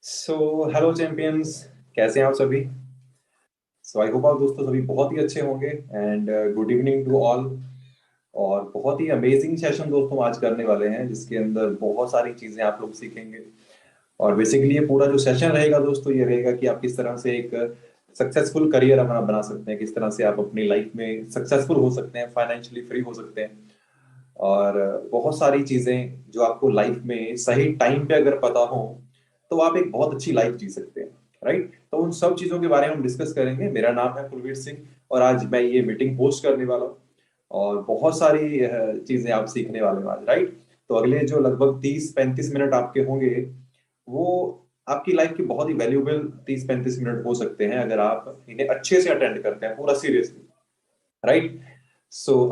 So hello champions, कैसे हैं आप सभी। आई होप आप दोस्तों सभी बहुत ही अच्छे होंगे and good evening to all. और बहुत ही अमेजिंग सेशन दोस्तों आज करने वाले हैं जिसके अंदर बहुत सारी चीजें आप लोग सीखेंगे। और बेसिकली ये पूरा जो सेशन रहेगा दोस्तों ये रहेगा कि आप किस तरह से एक सक्सेसफुल करियर अपना बना सकते हैं, किस तरह से आप अपनी लाइफ में सक्सेसफुल हो सकते हैं, फाइनेंशियली फ्री हो सकते हैं। और बहुत सारी चीजें जो आपको लाइफ में सही टाइम पे अगर पता हो तो आप एक बहुत अच्छी लाइफ जी सकते हैं। राइट, तो उन सब चीजों के बारे में हम डिस्कस करेंगे। मेरा नाम है कुलवीर सिंह और आज मैं ये मीटिंग होस्ट करने वाला हूँ। और बहुत सारी चीजें आप सीखने वाले हैं आज। राइट, तो अगले जो लगभग 30-35 मिनट आपके होंगे वो आपकी लाइफ की बहुत ही वैल्यूएबल 30-35 मिनट हो सकते हैं अगर आप इन्हें अच्छे से अटेंड करते हैं पूरा सीरियसली। राइट,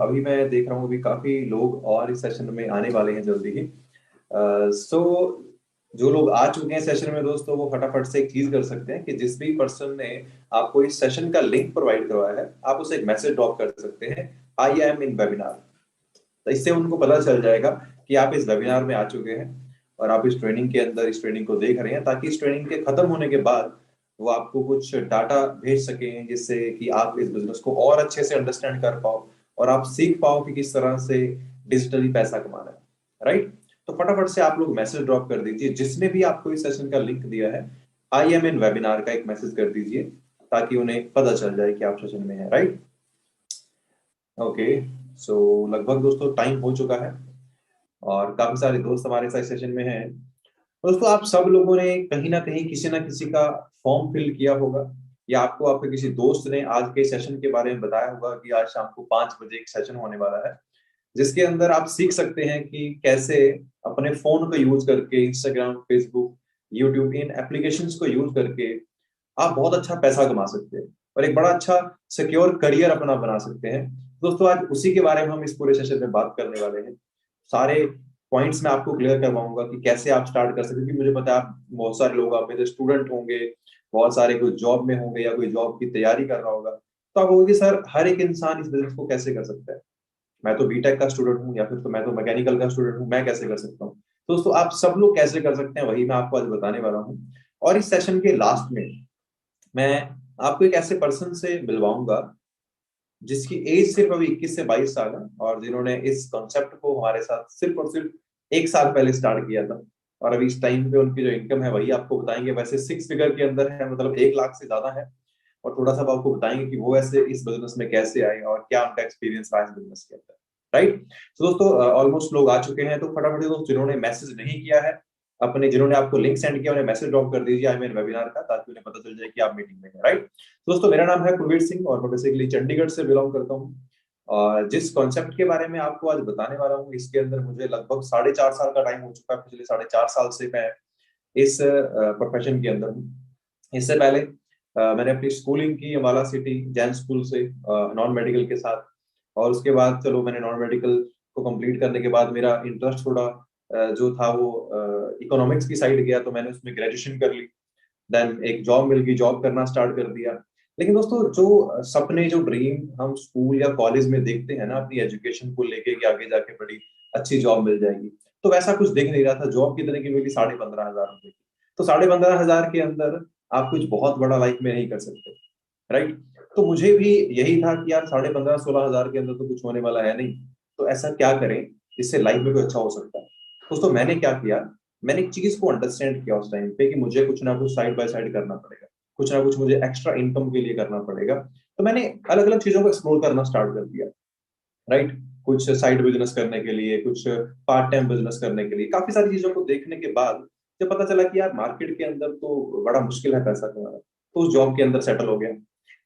अभी मैं देख रहा हूँ अभी काफी लोग और इस सेशन में आने वाले हैं जल्दी ही। जो लोग आ चुके हैं सेशन में दोस्तों वो फटाफट से एक चीज कर सकते हैं कि जिस भी पर्सन ने आपको इस सेशन का लिंक प्रोवाइड करवाया है आप उसे एक मैसेज ड्रॉप कर सकते हैं, आई एम इन वेबिनार। तो इससे उनको पता चल जाएगा कि आप इस वेबिनार में आ चुके हैं और आप इस ट्रेनिंग के अंदर इस ट्रेनिंग को देख रहे हैं, ताकि इस ट्रेनिंग के खत्म होने के बाद वो आपको कुछ डाटा भेज सकें जिससे कि आप इस बिजनेस को और अच्छे से अंडरस्टैंड कर पाओ और आप सीख पाओ कि किस तरह से डिजिटली पैसा कमाना है। राइट, तो फटाफट से आप लोग मैसेज ड्रॉप कर दीजिए जिसने भी आपको इस सेशन का लिंक दिया है, आई एम इन वेबिनार का एक मैसेज कर दीजिए ताकि उन्हें पता चल जाए कि आप सेशन में हैं। Right, okay. लगभग दोस्तों टाइम हो चुका है और काफी सारे दोस्त हमारे साथ सेशन में हैं। दोस्तों आप सब लोगों ने कहीं ना किसी का फॉर्म फिल किया होगा या आपको आपके किसी दोस्त ने आज के सेशन के बारे में बताया होगा कि आज शाम को 5 बजे एक सेशन होने वाला है जिसके अंदर आप सीख सकते हैं कि कैसे अपने फोन को यूज करके Instagram, Facebook, YouTube in applications को यूज करके आप बहुत अच्छा पैसा कमा सकते हैं और एक बड़ा अच्छा सिक्योर करियर अपना बना सकते हैं। दोस्तों आज उसी के बारे में हम इस पूरे सेशन में बात करने वाले हैं। सारे पॉइंट्स मैं आपको क्लियर करवाऊंगा कि कैसे आप स्टार्ट कर सकते हैं, क्योंकि मुझे पता है आप बहुत सारे लोग आप में से स्टूडेंट होंगे, बहुत सारे कोई जॉब में होंगे या कोई जॉब की तैयारी कर रहा होगा। तो आप कहोगे सर हर एक इंसान इस बिजनेस को कैसे कर सकता है, मैं तो बीटेक का स्टूडेंट हूँ या फिर तो मैं तो मैकेनिकल का स्टूडेंट हूँ, मैं कैसे कर सकता हूँ। दोस्तों आप सब लोग कैसे कर सकते हैं वही मैं आपको आज बताने वाला हूँ। और इस सेशन के लास्ट में मैं आपको एक ऐसे पर्सन से मिलवाऊंगा जिसकी एज सिर्फ अभी 21 से 22 साल है और जिन्होंने इस कॉन्सेप्ट को हमारे साथ सिर्फ और सिर्फ 1 साल पहले स्टार्ट किया था। और अभी इस टाइम पे उनकी जो इनकम है वही आपको बताएंगे, वैसे 6 फिगर के अंदर है, मतलब 1 लाख से ज्यादा है। और थोड़ा सा आपको बताएंगे कि वो ऐसे इस बिजनेस में कैसे आए और क्या उनका एक्सपीरियंस रहा इस बिजनेस के अंदर। राइट, तो दोस्तों ऑलमोस्ट लोग आ चुके हैं, तो फटाफट से दोस्तों जिन्होंने मैसेज नहीं किया है अपने, जिन्होंने आपको लिंक सेंड किया उन्हें मैसेज ड्रॉप कर दीजिए आई मीन वेबिनार का, ताकि उन्हें पता चल जाए कि आप मीटिंग में हैं। राइट, दोस्तों मेरा नाम है कुलवीर सिंह और मैं बेसिकली चंडीगढ़ से बिलोंग करता हूँ। और जिस कॉन्सेप्ट के बारे में आपको आज बताने वाला हूँ इसके अंदर मुझे लगभग 4.5 साल का टाइम हो चुका है। पिछले 4.5 साल से मैं इस प्रोफेशन के अंदर हूँ। इससे पहले मैंने अपनी स्कूलिंग की अम्बाला सिटी जैन स्कूल से नॉन मेडिकल के साथ। और उसके बाद चलो मैंने नॉन मेडिकल को कंप्लीट करने के बाद मेरा इंटरेस्ट थोड़ा जो था वो इकोनॉमिक्स की साइड गया, तो मैंने उसमें ग्रेजुएशन कर ली। देन एक जॉब मिल गई, जॉब करना स्टार्ट कर दिया। लेकिन दोस्तों जो सपने, जो ड्रीम हम स्कूल या कॉलेज में देखते हैं ना अपनी एजुकेशन को लेके कि आगे जाके बड़ी अच्छी जॉब मिल जाएगी, तो वैसा कुछ दिख नहीं रहा था। जॉब कितने की मिली? 15,500 रुपए की। तो 15,500 के अंदर आप कुछ बहुत बड़ा लाइफ में नहीं कर सकते। राइट, तो मुझे भी यही था कि यार 15,500-16,000 के अंदर तो कुछ होने वाला है नहीं, तो ऐसा क्या करें जिससे लाइफ में कोई अच्छा हो सकता है। दोस्तों मैंने क्या किया, मैंने एक चीज को अंडरस्टैंड किया उस टाइम पे कि मुझे कुछ ना कुछ साइड बाय साइड करना पड़ेगा, कुछ ना कुछ मुझे एक्स्ट्रा इनकम के लिए करना पड़ेगा। तो मैंने अलग अलग चीजों को एक्सप्लोर करना स्टार्ट कर दिया। राइट, कुछ साइड बिजनेस करने के लिए, कुछ पार्ट टाइम बिजनेस करने के लिए, काफी सारी चीजों को देखने के बाद जब पता चला कि यार मार्केट के अंदर तो बड़ा मुश्किल है पैसा कमाना, तो उस जॉब के अंदर सेटल हो गया।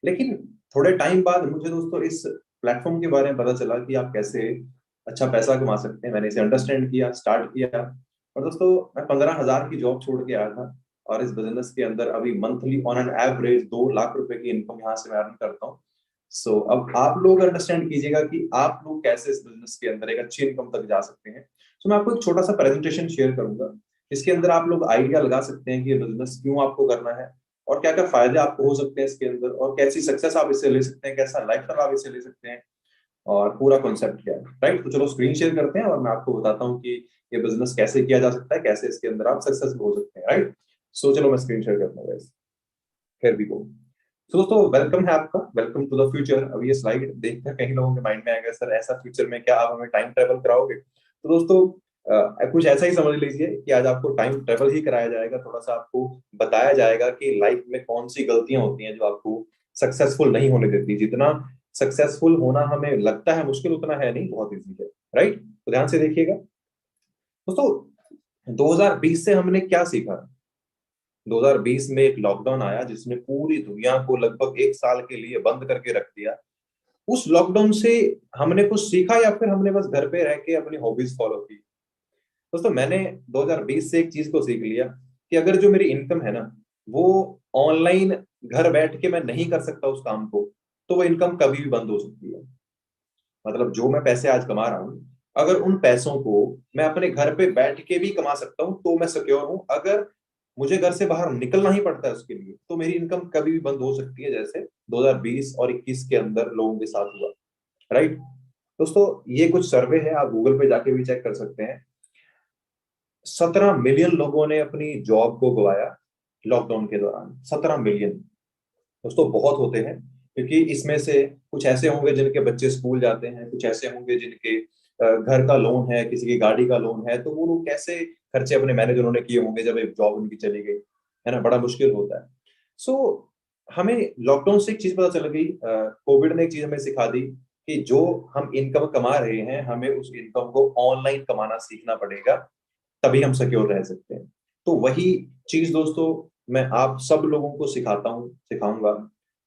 लेकिन थोड़े टाइम बाद मुझे दोस्तों इस प्लेटफॉर्म के बारे में पता चला कि आप कैसे अच्छा पैसा कमा सकते हैं। मैंने इसे अंडरस्टैंड किया, स्टार्ट किया। और दोस्तों मैं 15,000 की जॉब छोड़ के आया था और इस बिजनेस के अंदर अभी monthly on an average 2 lakh रुपए की इनकम यहाँ से मैं अर्न करता हूँ। अब आप लोग अंडरस्टैंड कीजिएगा कि आप लोग कैसे इस बिजनेस के अंदर एक अच्छी इनकम तक जा सकते हैं। मैं आपको एक छोटा सा प्रेजेंटेशन शेयर करूंगा, इसके अंदर आप लोग आइडिया लगा सकते हैं कि ये बिजनेस क्यों आपको करना है और क्या क्या फायदे आपको हो सकते हैं इसके अंदर और कैसी सक्सेस आप इससे ले सकते हैं, कैसा लाइफस्टाइल आप इससे ले सकते हैं और पूरा कॉन्सेप्ट क्या है। राइट, तो चलो स्क्रीन शेयर करते हैं और मैं आपको बताता हूँ कि ये बिजनेस कैसे किया जा सकता है, कैसे इसके अंदर आप सक्सेसफुल हो सकते हैं। राइट, सो चलो मैं स्क्रीन शेयर करता हूँ guys. फिर भी वो तो दोस्तों वेलकम है आपका, वेलकम टू द फ्यूचर। अब ये स्लाइड देखकर कई लोगों के माइंड में आएगा सर ऐसा फ्यूचर में क्या आप हमें टाइम ट्रेवल कराओगे? तो दोस्तों कुछ ऐसा ही समझ लीजिए कि आज आपको टाइम ट्रेवल ही कराया जाएगा। थोड़ा सा आपको बताया जाएगा कि लाइफ में कौन सी गलतियां होती हैं जो आपको सक्सेसफुल नहीं होने देती। जितना सक्सेसफुल होना हमें लगता है मुश्किल, उतना है नहीं, बहुत इजी है। राइट, तो ध्यान से देखिएगा दोस्तों। 2020 से हमने क्या सीखा? 2020 में एक लॉकडाउन आया जिसने पूरी दुनिया को लगभग एक साल के लिए बंद करके रख दिया। उस लॉकडाउन से हमने कुछ सीखा या फिर हमने बस घर पे रह के अपनी हॉबीज फॉलो की? दोस्तों मैंने 2020 से एक चीज को सीख लिया कि अगर जो मेरी इनकम है ना, वो ऑनलाइन घर बैठ के मैं नहीं कर सकता उस काम को, तो वो इनकम कभी भी बंद हो सकती है। मतलब जो मैं पैसे आज कमा रहा हूँ, अगर उन पैसों को मैं अपने घर पे बैठ के भी कमा सकता हूँ तो मैं सिक्योर हूँ। अगर मुझे घर से बाहर निकलना ही पड़ता है उसके लिए, तो मेरी इनकम कभी भी बंद हो सकती है, जैसे 2020 और 21 के अंदर लोगों के साथ हुआ। राइट दोस्तों, ये कुछ सर्वे है, आप गूगल पे जाके भी चेक कर सकते हैं। 17 मिलियन लोगों ने अपनी जॉब को गवाया लॉकडाउन के दौरान। 17 मिलियन दोस्तों बहुत होते हैं, क्योंकि इसमें से कुछ ऐसे होंगे जिनके बच्चे स्कूल जाते हैं, कुछ ऐसे होंगे जिनके घर का लोन है, किसी की गाड़ी का लोन है, तो वो लोग कैसे खर्चे अपने मैनेज उन्होंने किए होंगे जब एक जॉब उनकी चली गई, है ना? बड़ा मुश्किल होता है। सो हमें लॉकडाउन से एक चीज पता चल गई, कोविड ने एक चीज हमें सिखा दी कि जो हम इनकम कमा रहे हैं, हमें उस इनकम को ऑनलाइन कमाना सीखना पड़ेगा, तभी हम सिक्योर रह सकते हैं। तो वही चीज दोस्तों मैं आप सब लोगों को सिखाऊंगा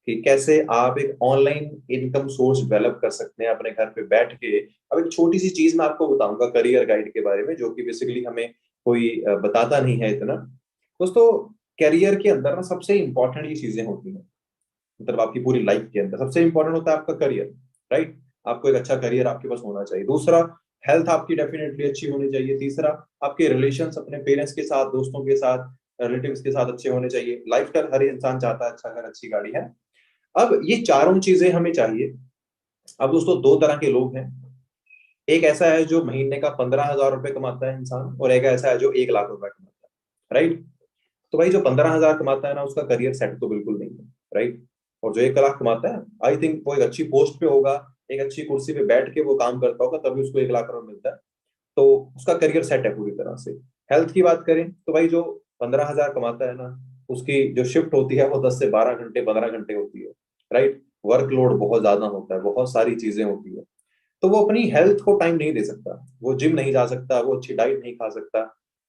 कि कैसे आप एक ऑनलाइन इनकम सोर्स डेवलप कर सकते हैं अपने घर पे बैठ के। अब एक छोटी सी चीज मैं आपको बताऊंगा करियर गाइड के बारे में, जो कि बेसिकली हमें कोई बताता नहीं है इतना। दोस्तों करियर के अंदर ना सबसे इंपॉर्टेंट ये चीजें होती हैं, मतलब आपकी पूरी लाइफ के अंदर सबसे इंपॉर्टेंट होता है आपका करियर। राइट, आपको एक अच्छा करियर आपके पास होना चाहिए। दूसरा, हेल्थ आपकी डेफिनेटली अच्छी होनी चाहिए। तीसरा, आपके रिलेशंस अपने पेरेंट्स के साथ, दोस्तों के साथ, रिलेटिव्स के साथ अच्छे होने चाहिए। लाइफस्टाइल हर इंसान चाहता है, अच्छा घर, अच्छी गाड़ी है। अब ये चारों चीजें हमें चाहिए। अब दोस्तों दो तरह के लोग हैं, एक ऐसा है जो महीने का 15,000 रुपए कमाता है इंसान, और एक ऐसा है जो 1 लाख रुपए कमाता है। राइट, तो भाई जो 15,000 कमाता है ना, उसका करियर सेट तो बिल्कुल नहीं है। राइट, और जो 1 लाख कमाता है, आई थिंक वो एक अच्छी पोस्ट पे होगा, एक अच्छी कुर्सी पे बैठ के वो काम करता होगा, तभी उसको 1 लाख रुपए मिलता है। तो उसका करियर सेट है पूरी तरह से। हेल्थ की बात करें तो भाई जो 15,000 कमाता है ना, उसकी जो शिफ्ट होती है वो 10 से 12 घंटे, 15 घंटे होती है। राइट, वर्कलोड बहुत ज्यादा होता है, बहुत सारी चीजें होती है, तो वो अपनी हेल्थ को टाइम नहीं दे सकता, वो जिम नहीं जा सकता, वो अच्छी डाइट नहीं खा सकता।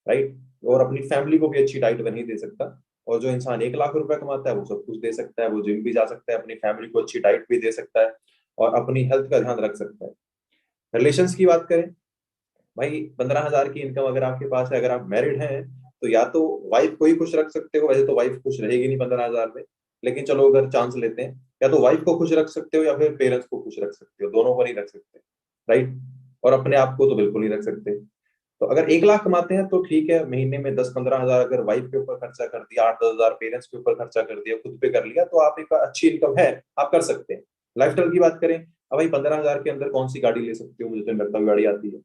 राइट, और अपनी फैमिली को भी अच्छी डाइट नहीं दे सकता। और जो इंसान 1 लाख रुपए कमाता है वो सब कुछ दे सकता है, वो जिम भी जा सकता है, अपनी फैमिली को अच्छी डाइट भी दे सकता है, और अपनी हेल्थ का ध्यान रख सकता है। रिलेशंस की बात करें, भाई 15,000 की इनकम अगर आपके पास है, अगर आप मैरिड हैं, तो या तो वाइफ को ही खुश रख सकते हो, वैसे तो वाइफ खुश रहेगी नहीं 15,000 में, लेकिन चलो अगर चांस लेते हैं, या तो वाइफ को खुश रख सकते हो या फिर पेरेंट्स को खुश रख सकते हो, दोनों को नहीं रख सकते। राइट, और अपने आप को तो बिल्कुल नहीं रख सकते। तो अगर 1 लाख कमाते हैं तो ठीक है, महीने में 10-15 हजार अगर वाइफ के ऊपर खर्चा कर दिया, 8-10 हजार पेरेंट्स के ऊपर खर्चा कर दिया, खुद पे कर लिया, तो आप एक अच्छी इनकम है, आप कर सकते हैं। लाइफस्टाइल की बात करें, अब भाई 15,000 के अंदर कौन सी गाड़ी ले सकते हो? मुझे तो नहीं लगता गाड़ी आती है।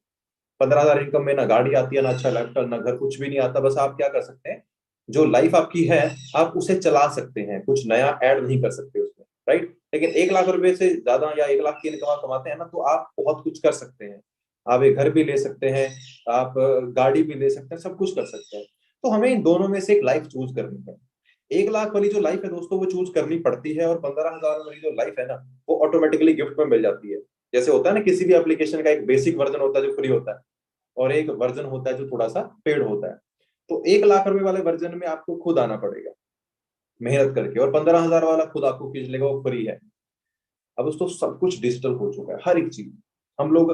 15,000 इनकम में ना गाड़ी आती है, ना अच्छा लाइफस्टाइल, ना घर, कुछ भी नहीं आता। बस आप क्या कर सकते हैं, जो लाइफ आपकी है आप उसे चला सकते हैं, कुछ नया ऐड नहीं कर सकते उसमें। राइट, लेकिन 1 लाख रुपए से ज्यादा या 1 लाख की इनकम आप कमाते हैं ना, तो आप बहुत कुछ कर सकते हैं। आप एक घर भी ले सकते हैं, आप गाड़ी भी ले सकते हैं, सब कुछ कर सकते हैं। तो हमें इन दोनों में से एक लाइफ चूज करनी है। 1 लाख वाली जो लाइफ है दोस्तों वो चूज करनी पड़ती है, और 15,000 वाली जो लाइफ है ना, वो ऑटोमेटिकली गिफ्ट में मिल जाती है। जैसे होता है ना, किसी भी एप्लीकेशन का एक बेसिक वर्जन होता है जो फ्री होता है, और एक वर्जन होता है जो थोड़ा सा पेड होता है। तो 1 लाख रुपए वाले वर्जन में आपको खुद आना पड़ेगा मेहनत करके, और 15,000 वाला खुद आपको खींच लेगा, वो फ्री है। अब दोस्तों सब कुछ डिजिटल हो चुका है, हर एक चीज। हम लोग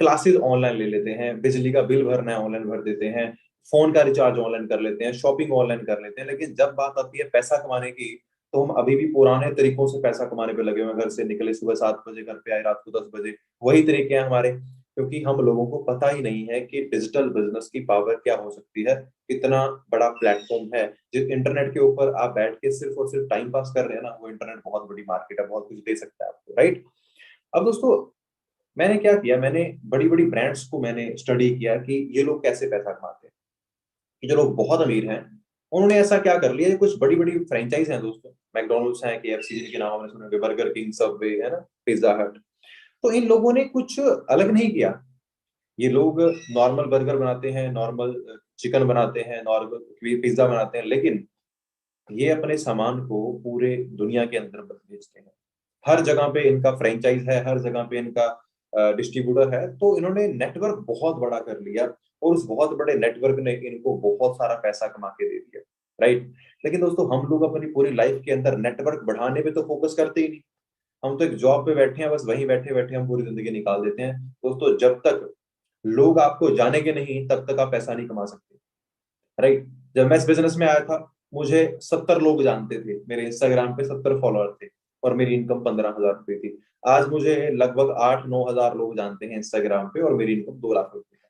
क्लासेस ऑनलाइन ले लेते हैं, बिजली का बिल भरना है ऑनलाइन भर देते हैं, फोन का रिचार्ज ऑनलाइन कर लेते हैं, शॉपिंग ऑनलाइन कर लेते हैं। लेकिन जब बात आती है पैसा कमाने की, तो हम अभी भी पुराने तरीकों से पैसा कमाने पे लगे हुए हैं। घर से निकले सुबह 7 बजे, घर पे आए रात को 10 बजे, वही तरीके हैं हमारे। क्योंकि हम लोगों को पता ही नहीं है कि डिजिटल बिजनेस की पावर क्या हो सकती है, कितना बड़ा प्लेटफॉर्म है। जिस इंटरनेट के ऊपर आप बैठ के सिर्फ और सिर्फ टाइम पास कर रहे हैं ना, वो इंटरनेट बहुत बड़ी मार्केट है, बहुत कुछ दे सकता है आपको। राइट, अब दोस्तों मैंने क्या किया, मैंने बड़ी बड़ी ब्रांड्स को मैंने स्टडी किया कि ये लोग कैसे पैसा कमाते हैं। कि जो लोग बहुत अमीर हैं, उन्होंने ऐसा क्या कर लिया, कुछ बड़ी बड़ी फ्रेंचाइज हैं दोस्तों, मैकडोनल्ड्स है, केएफसी के नाम हमने सुने होंगे, बर्गर किंग, सबवे है ना, पिज्जा हट। तो इन लोगों ने कुछ अलग नहीं किया। ये लोग नॉर्मल बर्गर बनाते हैं, नॉर्मल चिकन बनाते हैं, नॉर्मल पिज्जा बनाते हैं, लेकिन ये अपने सामान को पूरे दुनिया के अंदर बेचते हैं। हर जगह पे इनका फ्रेंचाइज है, हर जगह पे इनका डिस्ट्रीब्यूटर है। तो इन्होंने नेटवर्क बहुत बड़ा कर लिया, और उस बहुत बड़े नेटवर्क ने इनको बहुत सारा पैसा कमा के दे दिया, राइट। लेकिन दोस्तों हम लोग अपनी पूरी लाइफ के अंदर नेटवर्क बढ़ाने पे तो फोकस करते ही नहीं। हम तो एक जॉब पे बैठे हैं, बस वहीं बैठे बैठे हम पूरी जिंदगी निकाल देते हैं। दोस्तों जब तक लोग आपको जानेंगे नहीं, तब तक आप पैसा नहीं कमा सकते, राइट। जब मैं इस बिजनेस में आया था, मुझे 70 लोग जानते थे, मेरे इंस्टाग्राम पे 70 फॉलोअर थे, और मेरी इनकम 15,000 रुपए थी। आज मुझे लगभग 8-9 हजार लोग जानते हैं इंस्टाग्राम पे, और मेरी इनकम 2 लाख रुपए है,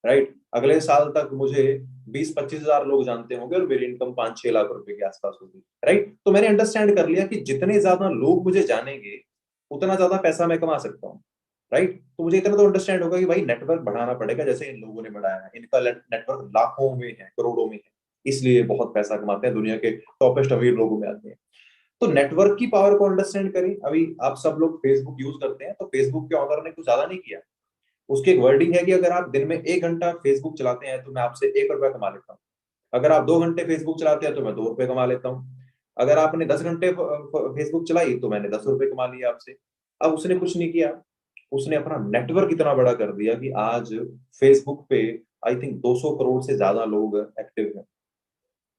राइट। अगले साल तक मुझे 20-25 हजार लोग जानते होंगे, और मेरी इनकम 5-6 लाख रुपए के आसपास होगी, राइट। तो मैंने अंडरस्टैंड कर लिया कि जितने ज्यादा लोग मुझे जानेंगे, उतना ज्यादा पैसा मैं कमा सकता हूँ, राइट। तो मुझे इतना तो अंडरस्टैंड होगा कि भाई नेटवर्क बढ़ाना पड़ेगा, जैसे इन लोगों ने बढ़ाया है। इनका नेटवर्क लाखों में है, करोड़ों में है, इसलिए बहुत पैसा कमाते हैं, दुनिया के टॉपेस्ट अमीर लोगों में आते हैं। तो नेटवर्क की पावर को अंडरस्टैंड करें। अभी आप सब लोग फेसबुक यूज करते हैं, तो फेसबुक के ऑनर ने कुछ ज्यादा नहीं किया। उसकी एक वर्डिंग है कि अगर आप दिन में 1 घंटा फेसबुक चलाते हैं, तो मैं आपसे 1 रुपया कमा लेता हूँ। अगर आप 2 घंटे फेसबुक चलाते हैं, तो मैं 2 रुपए कमा लेता हूँ। अगर आपने 10 घंटे फेसबुक चलाई, तो मैंने 10 रुपए कमा लिया आपसे। अब उसने कुछ नहीं किया, उसने अपना नेटवर्क इतना बड़ा कर दिया कि आज फेसबुक पे आई थिंक 200 करोड़ से ज्यादा लोग एक्टिव हैं।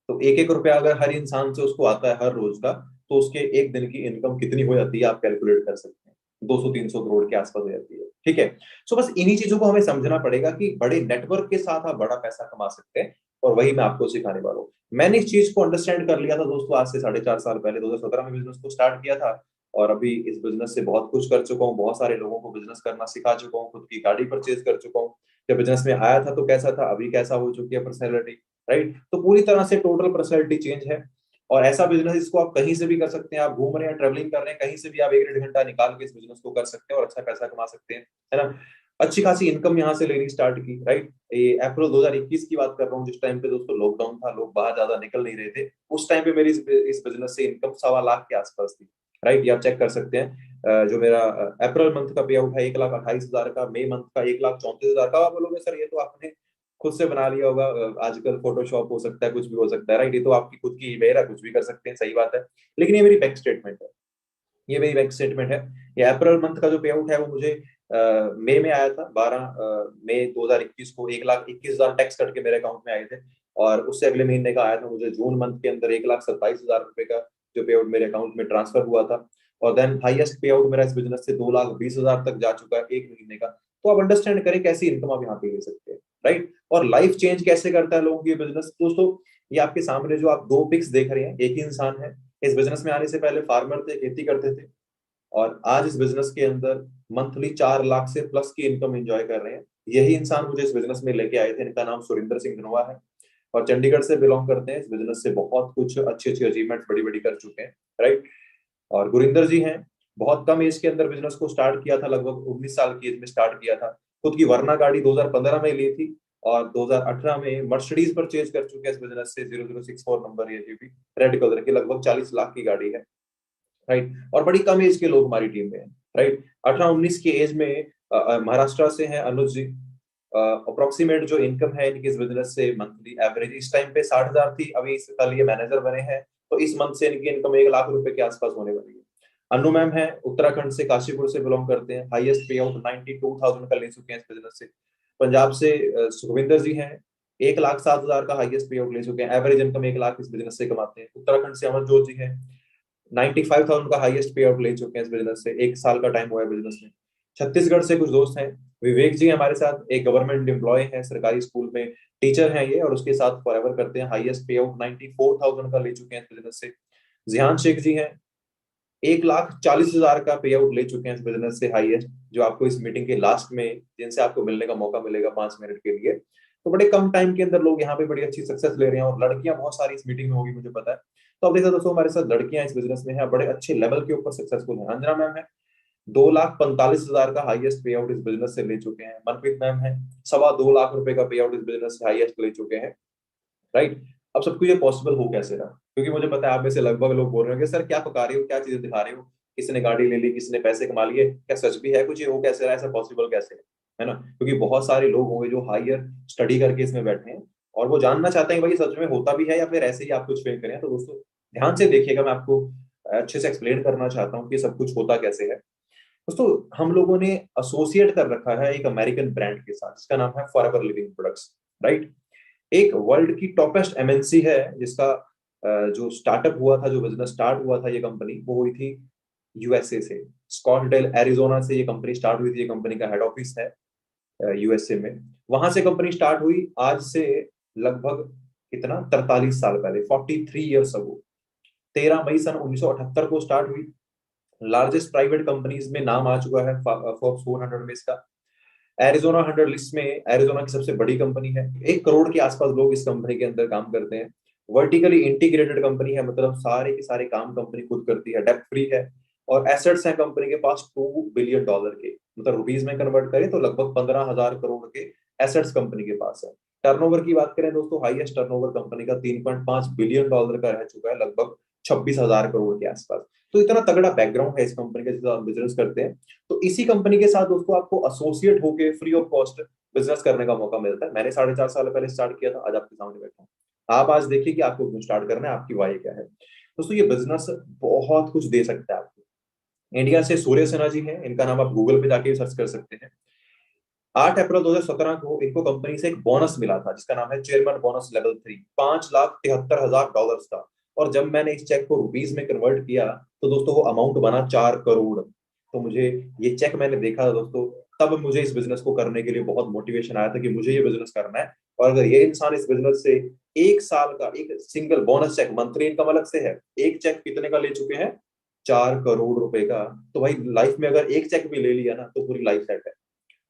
तो 1-1 रुपया अगर हर इंसान से उसको आता है हर रोज का, तो उसके एक दिन की इनकम कितनी हो जाती है आप कैलकुलेट कर सकते हैं। 200-300 करोड़ के आसपास हो जाती है, ठीक है। सो बस इन्हीं चीजों को हमें समझना पड़ेगा कि बड़े नेटवर्क के साथ आप बड़ा पैसा कमा सकते हैं, और वही मैं आपको सिखाने वाला हूँ। मैंने इस चीज को अंडरस्टैंड कर लिया था दोस्तों, आज से 4.5 साल पहले 2017 में बिजनेस को स्टार्ट किया था। और अभी इस बिजनेस से बहुत कुछ कर चुका हूँ, बहुत सारे लोगों को बिजनेस करना सिखा चुका हूँ, खुद की गाड़ी परचेज कर चुका हूँ। जब बिजनेस में आया था तो कैसा था, अभी कैसा हो चुकी है पर्सनैलिटी, राइट। तो पूरी तरह से टोटल पर्सनैलिटी चेंज है। और ऐसा बिजनेस, इसको आप कहीं से भी कर सकते हैं। आप घूम रहे हैं, ट्रेवलिंग कर रहे हैं, कहीं से भी आप 1-1.5 घंटा निकाल के इस बिजनेस को कर सकते हैं और अच्छा पैसा कमा सकते हैं, है ना। अच्छी खासी इनकम यहाँ से लेनी स्टार्ट की, राइट। ये अप्रैल 2021 की बात कर रहा हूँ, जिस टाइम पे दोस्तों लॉकडाउन था, लोग बाहर ज्यादा निकल नहीं रहे थे। उस टाइम पे मेरी इस बिजनेस से इनकम 1.25 लाख के आसपास थी, राइट। ये आप चेक कर सकते हैं। जो मेरा अप्रैल मंथ का पे आउट है 1,28,000 का, मई मंथ का 1,34,000 का। आप बोलोगे सर ये तो आपने खुद से बना लिया होगा, आजकल फोटोशॉप हो सकता है, कुछ भी हो सकता है, राइट। ये तो आपकी खुद की ईमेल है, कुछ भी कर सकते हैं, सही बात है। लेकिन ये मेरी बैंक स्टेटमेंट है, ये मेरी बैंक स्टेटमेंट है। ये अप्रैल मंथ का जो पे आउट है वो मुझे मई में आया था, 12 मई 2021 को 1,21,000 टैक्स कट के मेरे अकाउंट में आए थे। और उससे अगले महीने का आया था मुझे जून मंथ के अंदर 1,27,000 रुपए का जो पे आउट मेरे अकाउंट में ट्रांसफर हुआ था। और देन हाईएस्ट पे आउट मेरा इस बिजनेस से 2,20,000 तक जा चुका है एक महीने का। तो आप अंडरस्टैंड करें कैसी इनकम आप यहाँ पे ले सकते हैं, राइट। और लाइफ चेंज कैसे करता है लोगों की ये बिजनेस दोस्तों। ये आपके सामने जो आप दो पिक्स देख रहे हैं, एक ही इंसान है। इस बिजनेस में आने से पहले फार्मर थे, खेती करते थे, और आज इस बिजनेस के अंदर मंथली 4 लाख से प्लस की इनकम एंजॉय कर रहे हैं। यही इंसान मुझे इस बिजनेस में लेके आए थे, इनका नाम सुरिंदर सिंह धनोआ है, और चंडीगढ़ से बिलोंग करते हैं। इस बिजनेस से बहुत कुछ अच्छी अच्छी अचीवमेंट बड़ी बड़ी कर चुके हैं, राइट। और गुरिंदर जी हैं, बहुत कम एज के अंदर बिजनेस को स्टार्ट किया था, लगभग 19 साल की एज में स्टार्ट किया था। खुद की वरना गाड़ी 2015 में ली थी, और 2018 में मर्सिडीज परचेज कर चुके हैं इस बिजनेस से, 0064 नंबर ये भी रेड कलर की, लगभग 40 लाख की गाड़ी है, राइट। और बड़ी कम एज के लोग हमारी टीम में हैं, राइट। 18-19 की एज में महाराष्ट्र से हैं अनुज जी। अप्रोक्सीमेट जो इनकम है इनकी इस बिजनेस से मंथली एवरेज इस टाइम पे 60,000 थी, अभी इस साल ये मैनेजर बने हैं, तो इस मंथ से इनकी इनकम 1 लाख रुपए के आसपास होने वाली है। अनु मैम है, उत्तराखंड से काशीपुर से बिलोंग करते हैं, हाईएस्ट पे आउट 92,000 का ले चुके हैं इस बिजनेस से। पंजाब से सुखविंदर जी हैं, 1,07,000 का हाईएस्ट पे आउट ले चुके हैं, एवरेज इनकम 1 लाख इस बिजनेस से कमाते हैं। उत्तराखंड से अमरजोत जी हैं, 95,000 का हाईएस्ट पे आउट ले चुके हैं इस बिजनेस से, 1 साल का टाइम हुआ है बिजनेस में। छत्तीसगढ़ से कुछ दोस्त हैं, विवेक जी हमारे साथ, एक गवर्नमेंट एम्प्लॉय है, सरकारी स्कूल में टीचर हैं ये, और उसके साथ फॉरएवर करते हैं। हाईएस्ट पे आउट 94,000 का ले चुके हैं इस बिजनेस से। जिहान शेख जी हैं, 1,40,000 का पे आउट ले चुके हैं इस बिजनेस से हाईएस्ट, जो आपको इस मीटिंग के लास्ट में जिनसे आपको मिलने का मौका मिलेगा 5 मिनट के लिए। तो बड़े कम टाइम के अंदर लोग यहाँ पे बड़ी अच्छी सक्सेस ले रहे हैं, और लड़कियां बहुत सारी इस मीटिंग में होगी मुझे पता है। तो अब देखो दोस्तों, हमारे साथ लड़कियां इस बिजनेस में हैं, बड़े अच्छे लेवल के ऊपर सक्सेसफुल हैं। अंजना मैम है, 2,45,000 का हाईएस्ट पे आउट इस बिजनेस से ले चुके हैं। मनप्रीत मैम है, 2.25 लाख रुपए का पे आउट इस बिजनेस से हाईएस्ट ले चुके हैं, राइट। अब सबको ये पॉसिबल हो कैसे रहा, क्योंकि मुझे पता है आप में से लगभग लोग बोल रहे हो कि सर क्या पका रहे हो, क्या चीजें दिखा रहे हो, किसी ने गाड़ी ले ली, किसी ने पैसे कमा लिए, क्या सच भी है कुछ, ये हो कैसे रहा है, ऐसा पॉसिबल कैसे है ना। क्योंकि बहुत सारे लोग होंगे जो हायर स्टडी करके इसमें बैठे हैं और वो जानना चाहते हैं कि भाई सच में होता भी है या फिर ऐसे ही आप कुछ फेक करें। तो दोस्तों ध्यान से देखिएगा, मैं आपको अच्छे से एक्सप्लेन करना चाहता हूँ कि सब कुछ होता कैसे है। दोस्तों हम लोगों ने एसोसिएट कर रखा है एक अमेरिकन ब्रांड के साथ जिसका नाम है फॉरएवर लिविंग प्रोडक्ट्स, राइट। एक वर्ल्ड की टॉपेस्ट एमएनसी है जिसका जो स्टार्टअप हुआ था, जो बिजनेस स्टार्ट हुआ था, ये कंपनी वो हुई थी यूएसए से, स्कॉटडेल एरिजोना से ये कंपनी स्टार्ट हुई थी। ये कंपनी का हेड ऑफिस है यूएसए में। वहां से कंपनी स्टार्ट हुई आज से लगभग कितना 43 साल पहले, 43 ईयर्स अगो। 13 मई सन 1978 को स्टार्ट हुई। लार्जेस्ट प्राइवेट कंपनीज में नाम आ चुका है फोर्ब्स 400 में इसका। एरिजोना 100 लिस्ट में एरिजोना की सबसे बड़ी कंपनी है। 1 करोड़ के आसपास लोग इस कंपनी के अंदर काम करते हैं। वर्टिकली इंटीग्रेटेड कंपनी है, मतलब सारे के सारे काम कंपनी खुद करती है, डेप्ट फ्री है। और एसेट्स हैं कंपनी के पास $2 बिलियन के, मतलब रुपीज में कन्वर्ट करें तो लगभग 15,000 करोड़ के एसेट्स कंपनी के पास है। टर्नओवर की बात करें दोस्तों, हाईएस्ट टर्नओवर कंपनी का $3.5 बिलियन का रह चुका है, लगभग 26,000 करोड़ के आसपास। तो इतना तगड़ा बैकग्राउंड है इस कंपनी का जिसका आप बिजनेस करते हैं। तो इसी कंपनी के साथ दोस्तों आपको एसोसिएट होके फ्री ऑफ कॉस्ट बिजनेस करने का मौका मिलता है। मैंने 4.5 साल पहले स्टार्ट किया था, आज आपके सामने बैठा हूँ। आप आज देखिए कि आपको क्यों स्टार्ट करना है, आपकी वाई क्या है। दोस्तों ये बिजनेस बहुत कुछ दे सकता है आपको। इंडिया से सूर्य सिन्हा जी हैं, इनका नाम आप गूगल पे जाके सर्च कर सकते हैं। 8 अप्रैल 2017 को इनको कंपनी से एक बोनस मिला था जिसका नाम है चेयरमैन बोनस लेवल 3, $5,73,000 का। और जब मैंने इस चेक को रुपीज में कन्वर्ट किया तो दोस्तों वो अमाउंट बना 4 करोड़। तो मुझे ये चेक मैंने देखा था दोस्तों, तब मुझे इस बिजनेस को करने के लिए बहुत मोटिवेशन आया था कि मुझे ये बिजनेस करना है। और अगर ये इंसान इस बिजनेस से 1 साल का एक single bonus cheque, monthly income अलग से है, एक चेक कितने का ले चुके हैं, 4 करोड़ रुपए का। तो भाई लाइफ में अगर एक चेक भी ले लिया ना तो पूरी लाइफ सेट है।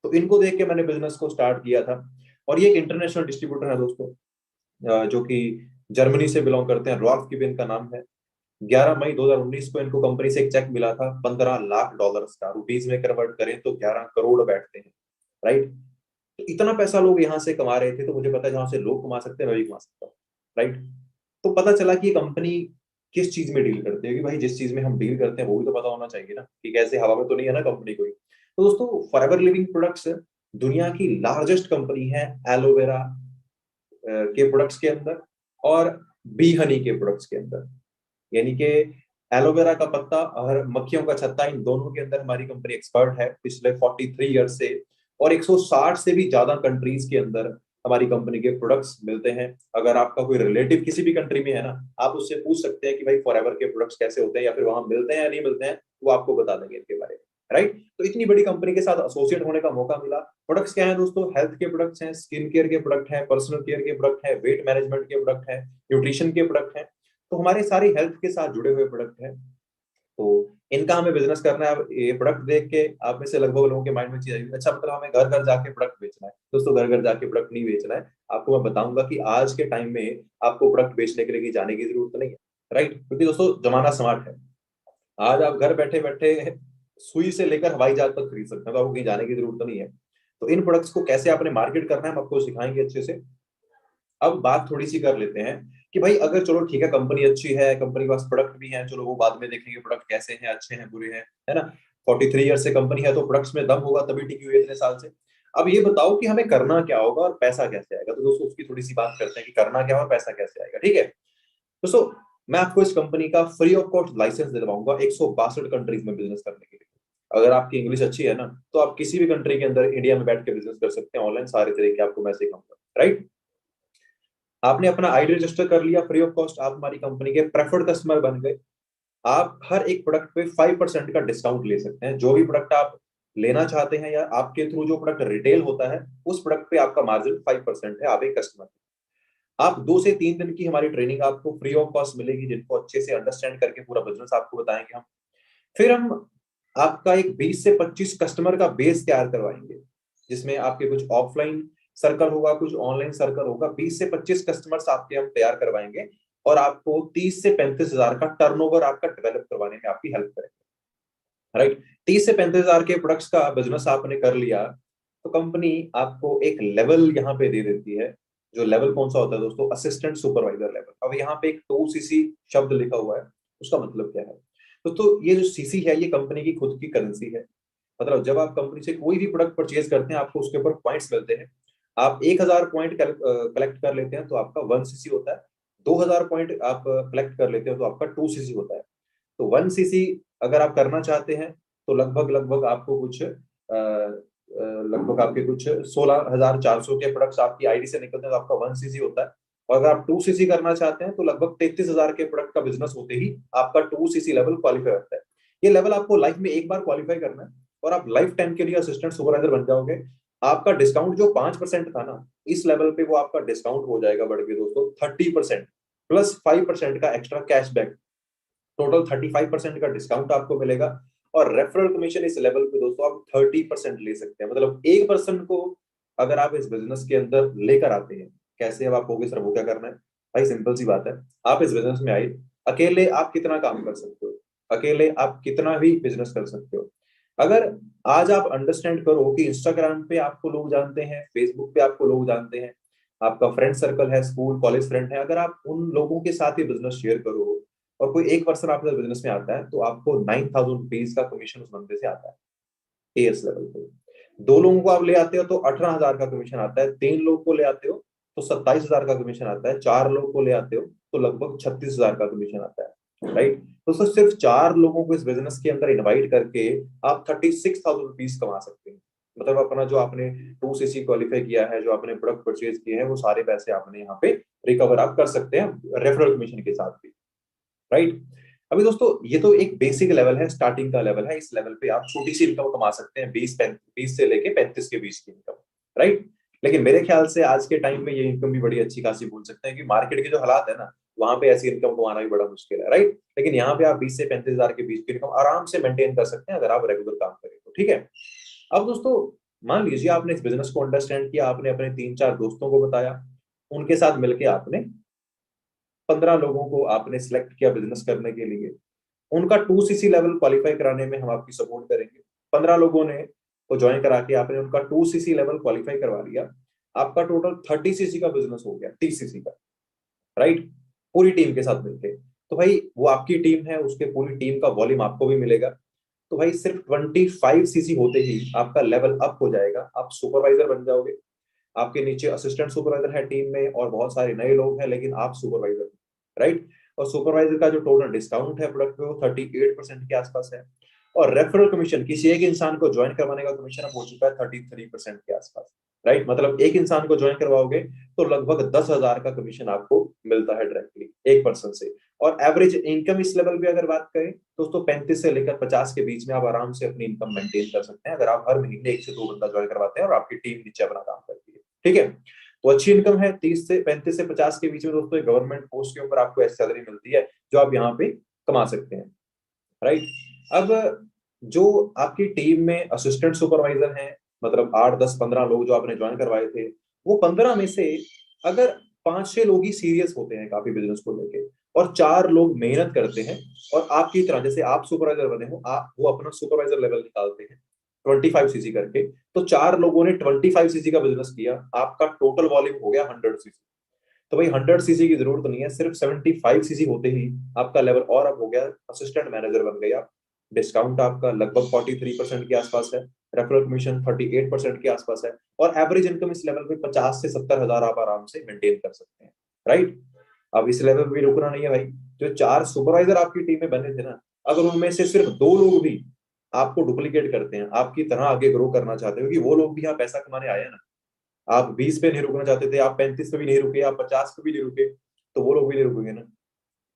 तो इनको देख के मैंने बिजनेस को स्टार्ट किया था। और ये एक इंटरनेशनल डिस्ट्रीब्यूटर है दोस्तों, जो कि जर्मनी से बिलोंग करते हैं, रॉल्फ किब इनका नाम है। 11 मई 2019 को इनको कंपनी से एक चेक मिला था $15 लाख का, रुपीज में कन्वर्ट करें तो 11 करोड़ बैठते हैं, राइट। तो इतना पैसा लोग यहाँ से कमा रहे थे, तो मुझे पता है जहां से लोग कमा सकते हैं मैं भी कमा सकता हूँ, राइट। तो पता चला कि ये कंपनी किस चीज में डील करती है, कि भाई जिस चीज में हम डील करते हैं वो भी तो पता होना चाहिए ना, कि कैसे हवा में तो नहीं है ना कंपनी कोई। तो दोस्तों फॉरएवर लिविंग प्रोडक्ट्स दुनिया की लार्जेस्ट कंपनी है एलोवेरा के प्रोडक्ट्स के अंदर और बी हनी के प्रोडक्ट्स के अंदर। यानी कि एलोवेरा का पत्ता और मक्खियों का छत्ता, इन दोनों के अंदर हमारी कंपनी एक्सपर्ट है पिछले 43 ईयर्स से। और 160 से भी ज्यादा कंट्रीज के अंदर हमारी कंपनी के प्रोडक्ट्स मिलते हैं। अगर आपका कोई रिलेटिव किसी भी कंट्री में है ना, आप उससे पूछ सकते हैं कि भाई फॉरएवर के प्रोडक्ट्स कैसे होते हैं या फिर वहां मिलते हैं या नहीं मिलते हैं, वो आपको बता देंगे इनके बारे में, राइट। तो इतनी बड़ी कंपनी के साथ एसोसिएट होने का मौका मिला। प्रोडक्ट्स क्या है दोस्तों, हेल्थ के प्रोडक्ट्स हैं, स्किन केयर के प्रोडक्ट है, पर्सनल केयर के प्रोडक्ट है, वेट मैनेजमेंट के प्रोडक्ट है, न्यूट्रिशन के प्रोडक्ट है। तो हमारे सारे हेल्थ के साथ जुड़े हुए प्रोडक्ट है। तो इनका हमें बिजनेस करना है। अब ये प्रोडक्ट देख के आप में से लगभग लोगों के माइंड में चीज आई, अच्छा मतलब हमें घर घर जाके प्रोडक्ट बेचना है। दोस्तों घर घर जाके प्रोडक्ट नहीं बेचना है, आपको मैं बताऊंगा कि आज के टाइम में आपको प्रोडक्ट बेचने के लिए कहीं जाने की जरूरत नहीं है, राइट। क्योंकि दोस्तों जमाना स्मार्ट है। आज आप घर बैठे बैठे सुई से लेकर हवाई जहाज तक खरीद सकते हैं, तो आपको कहीं जाने की जरूरत नहीं है। तो इन प्रोडक्ट्स को कैसे आपने मार्केट करना है हम आपको सिखाएंगे अच्छे से। अब बात थोड़ी सी कर लेते हैं कि भाई अगर चलो ठीक है कंपनी अच्छी है, कंपनी के पास प्रोडक्ट भी है, चलो वो बाद में देखेंगे प्रोडक्ट कैसे हैं, अच्छे हैं बुरे हैं, है ना। 43 ईयर से कंपनी है तो प्रोडक्ट्स में दम होगा तभी टिकी हुई है इतने साल से। अब ये बताओ कि हमें करना क्या होगा और पैसा कैसे आएगा। तो दोस्तों उसकी थोड़ी सी बात करते हैं कि करना क्या और पैसा कैसे आएगा, ठीक है। दोस्तों मैं आपको इस कंपनी का फ्री ऑफ कॉस्ट लाइसेंस दिलवाऊंगा 162 कंट्रीज में बिजनेस करने के लिए। अगर आपकी इंग्लिश अच्छी है ना तो आप किसी भी कंट्री के अंदर इंडिया में बैठ के बिजनेस कर सकते हैं ऑनलाइन, सारे तरीके आपको मैं सिखाऊंगा, राइट। आपने अपना आईडी रजिस्टर कर लिया फ्री ऑफ कॉस्ट, आप हमारी कंपनी के प्रेफर्ड कस्टमर बन गए। आप हर एक प्रोडक्ट पे 5% का डिस्काउंट ले सकते हैं। जो भी प्रोडक्ट आप लेना चाहते हैं या आपके थ्रू जो प्रोडक्ट रिटेल होता है उस प्रोडक्ट पे आपका मार्जिन 5% है, आप एक कस्टमर। आप 2 से 3 दिन की हमारी ट्रेनिंग आपको फ्री ऑफ कॉस्ट मिलेगी, जिनको अच्छे से अंडरस्टैंड करके पूरा बिजनेस आपको बताएंगे हम। फिर हम आपका एक 20 से 25 कस्टमर का बेस तैयार करवाएंगे, जिसमें आपके कुछ ऑफलाइन सर्कल होगा, कुछ ऑनलाइन सर्कल होगा। 20 से 25 कस्टमर्स आपके हम तैयार करवाएंगे और आपको 30 से 35 हजार का टर्नओवर आपका डेवलप करवाने में आपकी हेल्प करेंगे, राइट। 30 से 35 हजार के प्रोडक्ट्स का बिजनेस आपने कर लिया तो कंपनी आपको एक लेवल यहाँ पे दे देती है जो लेवल कौन सा होता है दोस्तों, असिस्टेंट सुपरवाइजर लेवल। अब यहाँ पे एक 2cc शब्द लिखा हुआ है, उसका मतलब क्या है दोस्तों, ये जो सीसी है ये कंपनी की खुद की करेंसी है। मतलब जब आप कंपनी से कोई भी प्रोडक्ट परचेज करते हैं आपको उसके ऊपर पॉइंट्स मिलते हैं। आप 1000 पॉइंट कलेक्ट कर लेते हैं तो आपका 1cc होता है। 2000 पॉइंट आप कलेक्ट कर लेते हैं तो आपका 2cc होता है। तो 1cc अगर आप करना चाहते हैं तो लगभग लगभग आपको कुछ लगभग आपके कुछ 16,400 के प्रोडक्ट्स आपकी आईडी से निकलते हैं तो आपका 1cc होता है। और अगर आप 2cc करना चाहते हैं तो लगभग 33,000 के प्रोडक्ट का बिजनेस होते ही आपका 2cc लेवल क्वालिफाई होता है। ये लेवल आपको लाइफ में एक बार क्वालिफाई करना है और आप लाइफ टाइम के लिए असिस्टेंट सुपरवाइजर बन जाओगे। आपका डिस्काउंट जो 5% था ना, इस लेवल पे वो आपका डिस्काउंट हो जाएगा बढ़ के दोस्तों 30% प्लस 5% का एक्स्ट्रा कैशबैक। टोटल 35% का डिस्काउंट आपको मिलेगा। और रेफरल कमीशन इस लेवल पे दोस्तों आप 30% ले सकते हैं। मतलब एक पर्सन को अगर आप इस बिजनेस के अंदर लेकर आते हैं, कैसे अब आप कहोगे सर वो क्या करना है, भाई सिंपल सी बात है। आप इस बिजनेस में आए, अकेले आप कितना काम कर सकते हो, अकेले आप कितना भी बिजनेस कर सकते हो। अगर आज आप अंडरस्टैंड करो कि इंस्टाग्राम पे आपको लोग जानते हैं, फेसबुक पे आपको लोग जानते हैं, आपका फ्रेंड सर्कल है, स्कूल कॉलेज फ्रेंड है, अगर आप उन लोगों के साथ ही बिजनेस शेयर करो और कोई एक पर्सन आपके बिजनेस में आता है तो आपको 9,000 रुपीज का कमीशन उस बंदे से आता है एएस लेवल पे। दो लोगों को आप ले आते हो तो 18,000 का कमीशन आता है, 3 लोग को ले आते हो तो 27,000 का कमीशन आता है, 4 लोग को ले आते हो तो लगभग 36,000 का कमीशन आता है। राइट, तो सर सिर्फ 4 लोगों को इस बिजनेस के अंदर इनवाइट करके आप 36,000 रुपीज कमा सकते हैं। मतलब अपना जो आपने 2cc क्वालिफाई किया है, जो आपने प्रोडक्ट परचेज किए हैं, वो सारे पैसे आपने यहाँ पे रिकवर आप कर सकते हैं रेफरल कमीशन के साथ भी। राइट, अभी दोस्तों ये तो एक बेसिक लेवल है, स्टार्टिंग का लेवल है। इस लेवल पे आप छोटी सी इनकम कमा सकते हैं, 20 से लेके 35 के बीच की इनकम। राइट, लेकिन मेरे ख्याल से आज के टाइम में ये इनकम भी बड़ी अच्छी खासी बोल सकते हैं कि मार्केट के जो हालात है ना, वहां पे ऐसी इनकम कमाना भी बड़ा मुश्किल है। राइट, लेकिन यहाँ पे आप 20 से 35 हजार के बीच की इनकम आराम से मेंटेन कर सकते हैं अगर आप रेगुलर काम करें तो। ठीक है, अब दोस्तों मान लीजिए आपने इस बिजनेस को अंडरस्टैंड किया, आपने अपने 3-4 दोस्तों को बताया, उनके साथ मिलकर आपने 15 लोगों को आपने सिलेक्ट किया बिजनेस करने के लिए। उनका 2cc लेवल क्वालिफाई कराने में हम आपकी सपोर्ट करेंगे। 15 लोगों ने को ज्वाइन करा के आपने उनका 2cc लेवल क्वालिफाई करवा लिया, आपका टोटल 30cc का बिजनेस हो गया, 30cc का। राइट, पूरी टीम के साथ मिलके। तो भाई वो आपकी टीम है, उसके पूरी टीम का वॉल्यूम आपको भी मिलेगा। तो भाई सिर्फ 25cc होते ही आपका लेवल अप हो जाएगा, आप सुपरवाइजर बन जाओगे। आपके नीचे असिस्टेंट सुपरवाइजर है टीम में और बहुत सारे नए लोग हैं, लेकिन आप सुपरवाइजर। राइट, और सुपरवाइजर का जो टोटल डिस्काउंट है प्रोडक्ट पे वो 38% के आसपास है। और रेफरल कमीशन किसी एक इंसान को ज्वाइन करवाने का कमीशन अब हो चुका है 33% के आसपास। राइट, मतलब एक इंसान को ज्वाइन करवाओगे तो लगभग 10,000 का कमीशन आपको मिलता है डायरेक्टली एक पर्सन से। और एवरेज इनकम इस लेवल पे अगर बात करें दोस्तों 35 से लेकर 50 के बीच में आप आराम से अपनी इनकम मेंटेन कर सकते हैं अगर आप हर महीने 1 से 2 बंदा ज्वाइन करवाते हैं और आपकी टीम नीचे अपना काम करती है। ठीक है, तो अच्छी इनकम है, 35 से 50 के बीच में दोस्तों। गवर्नमेंट पोस्ट के ऊपर आपको ऐसी सैलरी मिलती है जो आप यहाँ पे कमा सकते हैं। राइट, अब जो आपकी टीम में असिस्टेंट सुपरवाइजर हैं, मतलब 8, 10, 15 लोग जो आपने ज्वाइन करवाए थे, वो 15 में से अगर 5-6 लोग ही सीरियस होते हैं काफी बिजनेस को लेके और 4 लोग मेहनत करते हैं और आपकी तरह जैसे आप सुपरवाइजर बने हो, आप वो अपना सुपरवाइजर लेवल निकालते हैं 25cc करके, तो 4 लोगों ने 25cc का बिजनेस किया, आपका टोटल वॉल्यूम हो गया 100cc। तो भाई 100cc की जरूरत नहीं है, सिर्फ 75cc होते ही आपका लेवल और अप हो गया, असिस्टेंट मैनेजर बन गए आप। डिस्काउंट आपका लगभग 43% के आसपास है, रेफरल कमीशन 38% के आसपास है, और एवरेज इनकम इस लेवल पे 50 से 70 हजार आप आराम से मेंटेन कर सकते हैं। राइट, अब इस लेवल पे भी रुकना नहीं है भाई। जो 4 सुपरवाइजर आपकी टीम में बने थे ना, अगर उनमें से सिर्फ 2 लोग भी आपको डुप्लीकेट करते हैं, आपकी तरह आगे ग्रो करना चाहते हो, क्योंकि वो लोग भी यहाँ पैसा कमाने आए हैं ना। आप 20 पे नहीं रुकना चाहते थे, आप 35 पे भी नहीं रुके, आप 50 पे भी नहीं रुके, तो वो लोग भी नहीं रुकेंगे ना।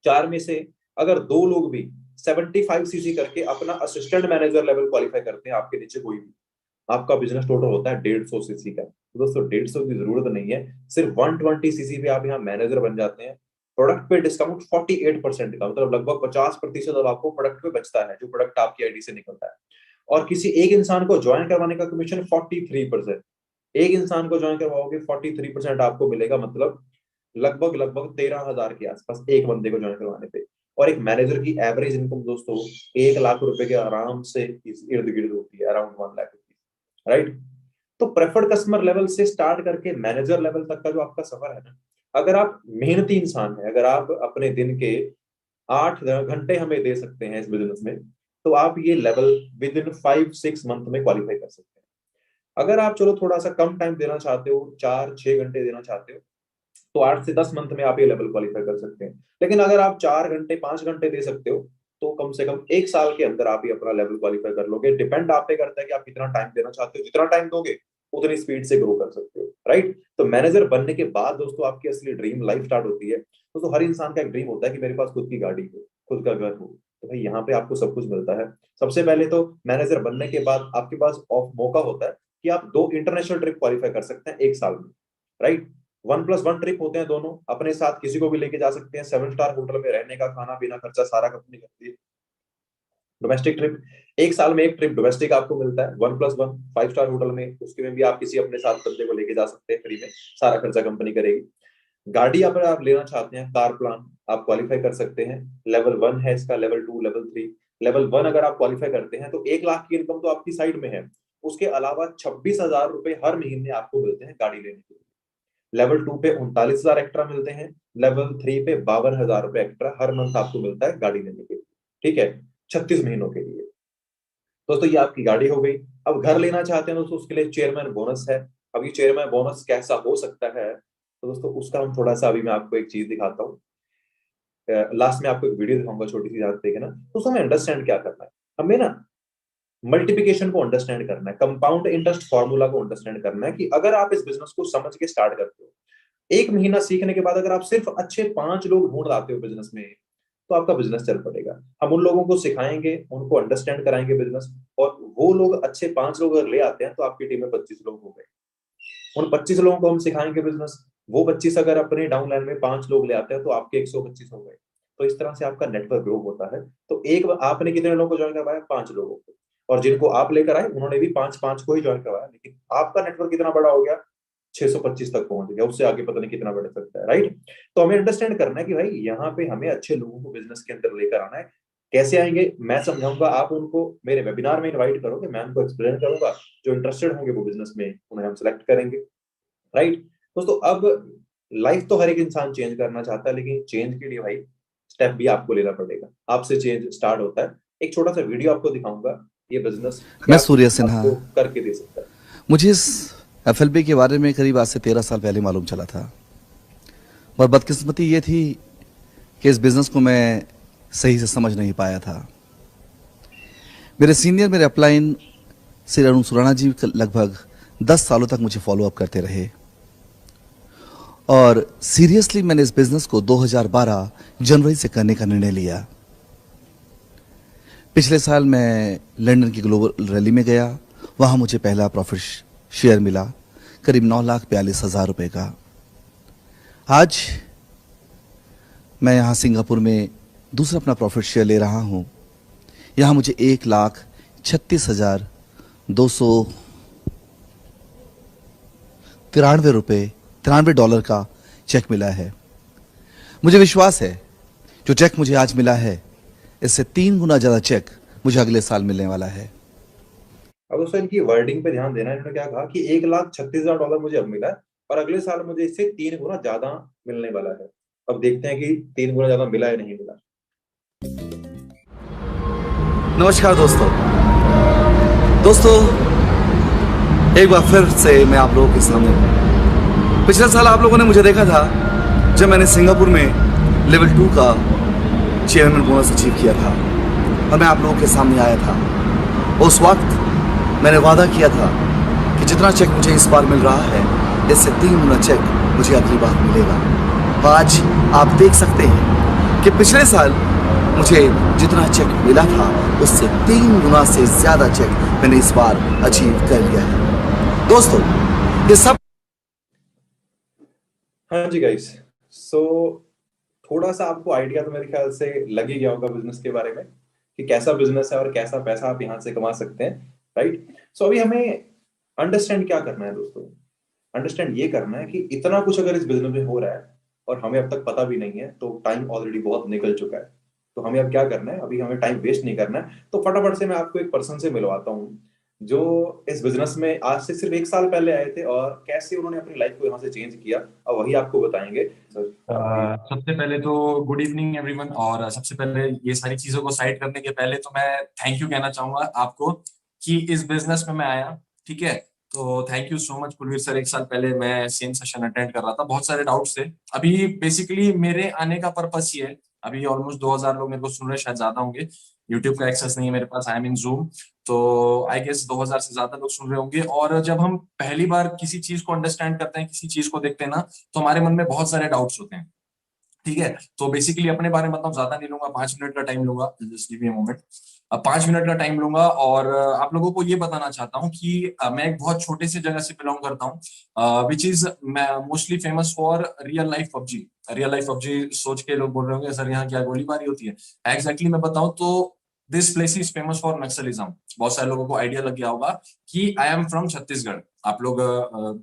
4 में से अगर 2 लोग भी 75cc करके अपना असिस्टेंट मैनेजर लेवल क्वालिफाई करते हैं, आपके नीचे कोई भी, आपका बिजनेस टोटल होता है 150cc का। तो दोस्तों 150 की जरूरत नहीं है, सिर्फ 120cc पे आप यहाँ मैनेजर बन जाते हैं। प्रोडक्ट पे डिस्काउंट 48% का, मतलब लगभग 50% अब आपको प्रोडक्ट पे बचता है जो प्रोडक्ट आपकी आईडी से निकलता है। और किसी एक इंसान को ज्वाइन करवाने का कमीशन 43%। एक इंसान को ज्वाइन करवाओगे 43% आपको मिलेगा, मतलब लगभग लगभग 13,000 के आसपास एक बंदे को ज्वाइन करवाने पे। और एक मैनेजर की एवरेज इनकम दोस्तों 1 लाख रुपए के आराम से इर्द गिर्द होती है, अराउंड 1 लाख रुपीज। राइट, तो प्रेफर्ड कस्टमर लेवल से स्टार्ट करके मैनेजर लेवल तक का जो आपका सफर है ना, अगर आप मेहनती इंसान है, अगर आप अपने दिन के 8 घंटे हमें दे सकते हैं इस बिजनेस में, तो आप ये लेवल विद इन 5-6 मंथ में क्वालिफाई कर सकते हैं। अगर आप चलो थोड़ा सा कम टाइम देना चाहते हो, 4-6 घंटे देना चाहते हो, तो 8 से 10 मंथ में आप ये लेवल क्वालिफाई कर सकते हैं। लेकिन अगर आप 4 घंटे 5 घंटे दे सकते हो, तो कम से कम 1 साल के अंदर आप ये अपना लेवल क्वालिफाई कर लोगे। डिपेंड आप पे करता है कि आप कितना टाइम देना चाहते हो, जितना टाइम दोगे उतनी स्पीड से ग्रो कर सकते हो, राइट। तो मैनेजर बनने के बाद दोस्तों आपकी असली ड्रीम लाइफ स्टार्ट होती है। दोस्तों हर इंसान का एक ड्रीम होता है कि मेरे पास खुद की गाड़ी हो, खुद का घर हो। तो भाई यहाँ पे आपको सब कुछ मिलता है। सबसे पहले तो मैनेजर बनने के बाद आपके पास ऑफ मौका होता है कि आप 2 इंटरनेशनल ट्रिप क्वालिफाई कर सकते हैं 1 साल में, राइट। 1+1 ट्रिप होते हैं दोनों, अपने साथ किसी को भी लेके जा सकते हैं। 7 स्टार होटल में रहने का खाना पीना खर्चा सारा कंपनी करती है। डोमेस्टिक ट्रिप, 1 साल में एक ट्रिप डोमेस्टिक आपको मिलता है 1+1 5 स्टार होटल में, उसके में भी आप किसी अपने साथ बंदे को लेके जा सकते हैं फ्री में, सारा खर्चा कंपनी करेगी। गाड़ी अगर आप लेना चाहते हैं, कार प्लान आप क्वालिफाई कर सकते हैं। लेवल 1 है इसका, लेवल 2, लेवल 3। लेवल 1 अगर आप क्वालिफाई करते हैं तो 1 लाख की इनकम तो आपकी साइड में है। उसके अलावा 26,000 रुपए हर महीने आपको मिलते हैं गाड़ी लेने के लिए। लेवल 2 पे 39,000 एक्स्ट्रा मिलते हैं। लेवल 3 पे 52,000 रुपए एक्स्ट्रा हर मंथ आपको मिलता है गाड़ी लेने के लिए, ठीक है, 36 महीनों के लिए। दोस्तों ये आपकी गाड़ी हो गई। अब घर लेना चाहते हैं दोस्तों, उसके लिए चेयरमैन बोनस है। अब ये चेयरमैन बोनस कैसा हो सकता है, तो दोस्तों उसका हम थोड़ा सा अभी मैं आपको एक चीज दिखाता हूँ। लास्ट में आपको एक वीडियो दिखाऊंगा छोटी सी, याद देखे ना। तो हमें अंडरस्टैंड क्या करना है, हमें ना मल्टीप्लिकेशन को अंडरस्टैंड करना है, कंपाउंड इंटरेस्ट फॉर्मूला को अंडरस्टैंड करना है कि अगर आप इस बिजनेस को समझ के स्टार्ट करते हो, 1 महीना सीखने के बाद अगर आप सिर्फ अच्छे 5 लोग ढूंढ लाते हो बिजनेस में, तो आपका बिजनेस चल पड़ेगा। हम उन लोगों को सिखाएंगे, उनको अंडरस्टैंड कराएंगे बिजनेस, और वो लोग अच्छे 5 लोग अगर ले आते हैं तो आपकी टीम में 25 लोग हो गए। उन 25 लोगों को हम सिखाएंगे बिजनेस, वो 25 अगर अपने डाउन लाइन में 5 लोग ले आते हैं तो आपके 125 हो गए। तो इस तरह से आपका नेटवर्क ग्रो होता है। तो एक आपने कितने लोगों को ज्वाइन करवाया, 5 लोगों को, और जिनको आप लेकर आए उन्होंने भी 5-5 को ही ज्वाइन करवाया, लेकिन आपका नेटवर्क कितना बड़ा हो गया, 625 तक पहुंच गया, उससे आगे पता नहीं कितना बढ़ सकता है, राइट। तो हमें अंडरस्टैंड करना है कि भाई यहाँ पे हमें अच्छे लोगों को बिजनेस के अंदर लेकर आना है। कैसे आएंगे मैं समझाऊंगा, आप उनको मेरे वेबिनार में इनवाइट करोगे, मैं उनको एक्सप्लेन करूंगा। जो इंटरेस्टेड होंगे वो बिजनेस में, उन्हें हम सेलेक्ट करेंगे, राइट। दोस्तों अब लाइफ तो हर एक इंसान चेंज करना चाहता है, लेकिन चेंज के लिए भाई स्टेप भी आपको लेना पड़ेगा। आपसे चेंज स्टार्ट होता है। एक छोटा सा वीडियो आपको दिखाऊंगा, ये बिजनेस मैं क्या सूर्य चीज सिन्हा। आपको करके दे सकता है। मुझे इस एफएलबी के बारे में करीब आज से 13 साल पहले मालूम चला था, और बदकिस्मती ये थी कि इस बिजनेस को मैं सही से समझ नहीं पाया था। मेरे सीनियर, मेरे अपलाइन श्री अरुण सुराणा जी लगभग 10 सालों तक मुझे फॉलो अप करते रहे, और सीरियसली मैंने इस बिजनेस को 2012 जनवरी से करने का निर्णय लिया। पिछले साल मैं लंदन की ग्लोबल रैली में गया। वहां मुझे पहला प्रॉफिट शेयर मिला, करीब 9,42,000 रुपए का। आज मैं यहां सिंगापुर में दूसरा अपना प्रॉफिट शेयर ले रहा हूं। यहां मुझे 1,36,293 रुपए, $93 का चेक मिला है। मुझे विश्वास है जो चेक मुझे आज मिला है, इससे 3 गुना ज्यादा चेक मुझे अगले साल मिलने वाला है। अब दोस्तों इनकी वर्डिंग पे ध्यान देना है। इन्होंने क्या कहा कि $1,36,000 मुझे अब मिला है, और अगले साल मुझे इससे 3 गुना ज्यादा मिलने वाला है। अब देखते हैं कि 3 गुना ज्यादा मिला है नहीं मिला। नमस्कार दोस्तों। दोस्तों एक बार फिर से मैं आप लोगों के सामने हूं। पिछले साल आप लोगों ने मुझे देखा था जब मैंने सिंगापुर में लेवल 2 का चेयरमैन बोनस अचीव किया था, और मैं आप लोगों के सामने आया था। उस वक्त मैंने वादा किया था कि जितना चेक मुझे इस बार मिल रहा है, इससे 3 गुना चेक मुझे अगली बार मिलेगा। आज आप देख सकते हैं कि पिछले साल मुझे जितना चेक मिला था, उससे 3 गुना से ज्यादा चेक मैंने इस बार अचीव कर लिया है। दोस्तों ये सब, हाँ जी गाइस, सो थोड़ा सा आपको आइडिया तो मेरे ख्याल से लग ही गया होगा बिजनेस के बारे में, कि कैसा बिजनेस है और कैसा पैसा आप यहाँ से कमा सकते हैं, राइट। सो अभी हमें अंडरस्टैंड क्या करना है दोस्तों, अंडरस्टैंड ये करना है कि इतना कुछ अगर इस बिजनेस में हो रहा है और हमें अब तक पता भी नहीं है, तो टाइम ऑलरेडी बहुत निकल चुका है। तो हमें अब क्या करना है, अभी हमें टाइम वेस्ट नहीं करना है। तो फटाफट से मैं आपको एक पर्सन से मिलवाता हूँ जो इस बिजनेस में आज से सिर्फ 1 साल पहले आए थे और कैसे उन्होंने अपनी लाइफ को यहाँ से चेंज किया, और वही आपको बताएंगे सर। आपकी सबसे पहले तो गुड इवनिंग एवरीवन। और सबसे पहले ये सारी चीजों को साइड करने के पहले तो मैं थैंक यू कहना चाहूंगा आपको कि इस बिजनेस में मैं आया। ठीक है, तो thank you so much Kulveer sir. 1 साल पहले मैं सेम सेशन अटेंड कर रहा था, बहुत सारे डाउट्स थे। अभी बेसिकली मेरे आने का पर्पस ये है, अभी ऑलमोस्ट 2000 लोग मेरे को सुन रहे हैं, शायद ज्यादा होंगे। यूट्यूब का एक्सेस नहीं है मेरे पास, आई एम इन जूम। तो आई गेस 2000 से ज्यादा लोग सुन रहे होंगे। और जब हम पहली बार किसी चीज को अंडरस्टैंड करते हैं, किसी चीज को देखते हैं ना, तो हमारे मन में बहुत सारे डाउट्स होते हैं। ठीक है, तो बेसिकली अपने बारे में बताऊं, ज्यादा नहीं लूंगा, 5 मिनट का टाइम लूंगा, just give me a moment. अब 5 मिनट का टाइम लूंगा और आप लोगों को ये बताना चाहता हूँ कि मैं एक बहुत छोटे से जगह से बिलोंग करता हूँ, which is mostly famous for real life PUBG. Real life PUBG सोच के लोग बोल रहे होंगे सर यहाँ क्या गोलीबारी होती है। एग्जैक्टली मैं बताऊं तो this place is famous for Naxalism. बहुत सारे लोगों को आइडिया लग गया होगा कि आई एम फ्रॉम छत्तीसगढ़। आप लोग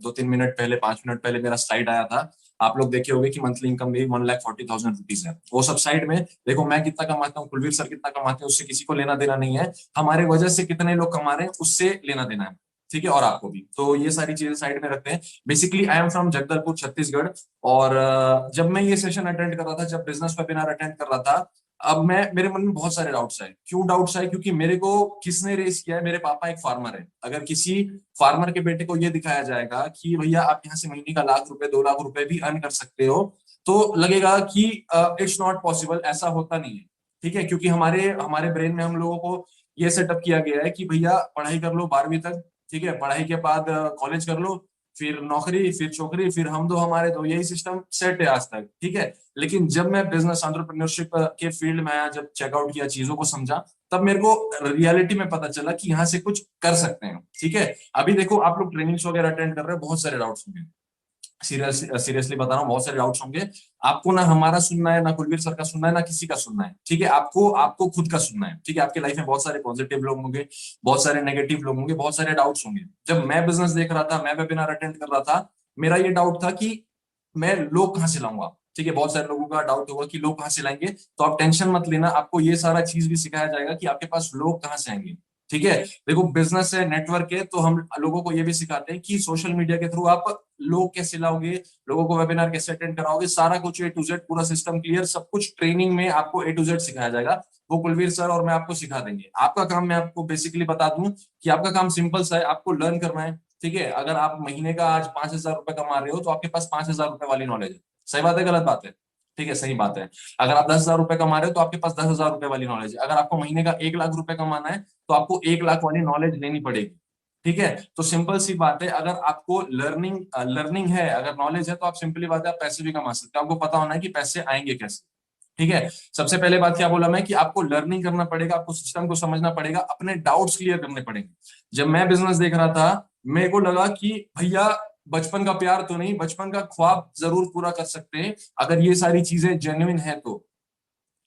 2-3 मिनट पहले, 5 मिनट पहले मेरा स्लाइड आया था, आप लोग देखे होंगे कि मंथली इनकम मेरी 1,40,000 रुपीज है। वो सब साइड में, देखो मैं कितना कमाता हूँ, कुलवीर सर कितना कमाते हैं, उससे किसी को लेना देना नहीं है। हमारे वजह से कितने लोग कमा रहे हैं उससे लेना देना है। ठीक है, और आपको भी। तो ये सारी चीजें साइड में रखते हैं। Basically I am from Jagdalpur Chhattisgarh. और जब मैं ये सेशन अटेंड कर रहा था, जब बिजनेस वेबिनार अटेंड कर रहा था, अब मैं, मेरे मन में बहुत सारे डाउट्स आए। क्यों डाउट्स आए? क्योंकि मेरे को किसने रेस किया है? मेरे पापा एक फार्मर है। अगर किसी फार्मर के बेटे को ये दिखाया जाएगा कि भैया आप यहाँ से महीने का 1,00,000 रुपए 2,00,000 रुपए भी अर्न कर सकते हो, तो लगेगा कि इट्स नॉट पॉसिबल, ऐसा होता नहीं है। ठीक है, क्योंकि हमारे हमारे ब्रेन में हम लोगों को ये सेटअप किया गया है कि भैया पढ़ाई कर लो 12वीं तक। ठीक है, पढ़ाई के बाद कॉलेज कर लो, फिर नौकरी, फिर छोकरी, फिर हम दो हमारे दो, यही सिस्टम सेट है आज तक। ठीक है, लेकिन जब मैं बिजनेस एंटरप्रेन्योरशिप के फील्ड में आया, जब चेकआउट किया, चीजों को समझा, तब मेरे को रियलिटी में पता चला कि यहाँ से कुछ कर सकते हैं। ठीक है, अभी देखो आप लोग ट्रेनिंग्स वगैरह अटेंड कर रहे हो, बहुत सारे डाउट्स होंगे। सीरियसली बता रहा हूँ, बहुत सारे डाउट्स होंगे। आपको ना हमारा सुनना है, ना कुलवीर सर का सुनना है, ना किसी का सुनना है। ठीक है, आपको आपको खुद का सुनना है। ठीक है, आपकी लाइफ में बहुत सारे पॉजिटिव लोग होंगे, बहुत सारे नेगेटिव लोग होंगे, बहुत सारे डाउट्स होंगे। जब मैं बिजनेस देख रहा था, मैं वेबिनार अटेंड कर रहा था, मेरा ये डाउट था कि मैं लोग कहाँ से लाऊंगा। ठीक है, बहुत सारे लोगों का डाउट होगा कि लोग कहाँ से लाएंगे। तो आप टेंशन मत लेना, आपको ये सारा चीज भी सिखाया जाएगा कि आपके पास लोग कहाँ से आएंगे। ठीक है, देखो बिजनेस है, नेटवर्क है, तो हम लोगों को ये भी सिखाते हैं कि सोशल मीडिया के थ्रू आप लोग कैसे लाओगे, लोगों को वेबिनार कैसे अटेंड कराओगे, सारा कुछ A to Z, पूरा सिस्टम क्लियर, सब कुछ ट्रेनिंग में आपको A to Z सिखाया जाएगा। वो कुलवीर सर और मैं आपको सिखा देंगे। आपका काम, मैं आपको बेसिकली बता दूं कि आपका काम सिंपल सा है, आपको लर्न करना है। ठीक है, अगर आप महीने का आज 5,000 रुपए कमा रहे हो, तो आपके पास 5,000 रुपए वाली नॉलेज है। सही बात है, गलत बात है? ठीक है, सही बात है। अगर आप 10,000 रुपए कमा रहे हो, तो आपके पास 10,000 रुपए वाली नॉलेज है। अगर आपको महीने का 1,00,000 रुपए कमाना है, तो आपको 1,00,000 वाली नॉलेज लेनी पड़ेगी। ठीक है, तो सिंपल सी बात है, अगर आपको लर्निंग है, अगर नॉलेज है, तो आप सिंपली बात है, आप पैसे भी कमा सकते हो। आपको पता होना है कि पैसे आएंगे कैसे। ठीक है, सबसे पहले बात क्या बोला मैं, कि आपको लर्निंग करना पड़ेगा, आपको सिस्टम को समझना पड़ेगा, अपने डाउट्स क्लियर करने पड़ेंगे। जब मैं बिजनेस देख रहा था, मेरे को लगा कि भैया बचपन का प्यार तो नहीं, बचपन का ख्वाब जरूर पूरा कर सकते हैं अगर ये सारी चीजें जेन्युइन है तो।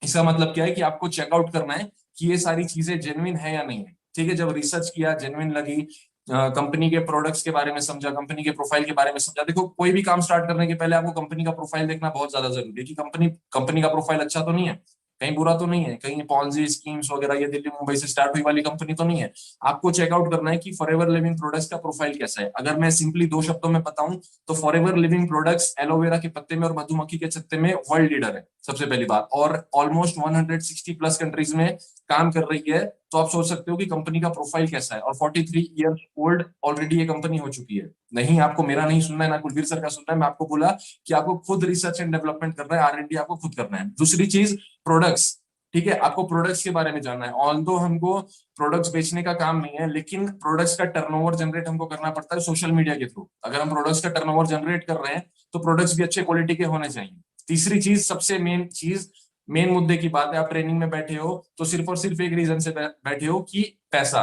इसका मतलब क्या है कि आपको चेकआउट करना है कि ये सारी चीजें जेन्युइन है या नहीं है। ठीक है, जब रिसर्च किया, जेन्युइन लगी, कंपनी के प्रोडक्ट्स के बारे में समझा, कंपनी के प्रोफाइल के बारे में समझा। देखो कोई भी काम स्टार्ट करने के पहले आपको कंपनी का प्रोफाइल देखना बहुत ज्यादा जरूरी है कि कंपनी कंपनी का प्रोफाइल अच्छा तो नहीं है, कहीं बुरा तो नहीं है, कहीं पॉन्जी स्कीम्स वगैरह ये दिल्ली मुंबई से स्टार्ट हुई वाली कंपनी तो नहीं है। आपको चेकआउट करना है कि फॉरएवर लिविंग प्रोडक्ट्स का प्रोफाइल कैसा है। अगर मैं सिंपली 2 शब्दों में बताऊं, तो फॉरएवर लिविंग प्रोडक्ट्स एलोवेरा के पत्ते में और मधुमक्खी के छत्ते में वर्ल्ड लीडर है, सबसे पहली बात। और ऑलमोस्ट 160 प्लस कंट्रीज में काम कर रही है। तो आप सोच सकते हो कि कंपनी का प्रोफाइल कैसा है। और 43 ईयर्स ओल्ड ऑलरेडी ये कंपनी हो चुकी है। नहीं, आपको मेरा नहीं सुनना है, ना कुलवीर सर का सुनना है। मैं आपको बोला कि आपको खुद रिसर्च एंड डेवलपमेंट करना है, R&D आपको खुद करना है। दूसरी चीज, प्रोडक्ट्स। ठीक है, आपको प्रोडक्ट्स के बारे में जानना है। ऑल दो हमको प्रोडक्ट्स बेचने का काम नहीं है, लेकिन प्रोडक्ट्स का टर्नओवर जनरेट हमको करना पड़ता है सोशल मीडिया के थ्रू। अगर हम प्रोडक्ट्स का टर्नओवर जनरेट कर रहे हैं, तो प्रोडक्ट्स भी अच्छे क्वालिटी के होने चाहिए। तीसरी चीज, सबसे मेन चीज, मेन मुद्दे की बात है, आप ट्रेनिंग में बैठे हो तो सिर्फ और सिर्फ एक रीजन से बैठे हो कि पैसा,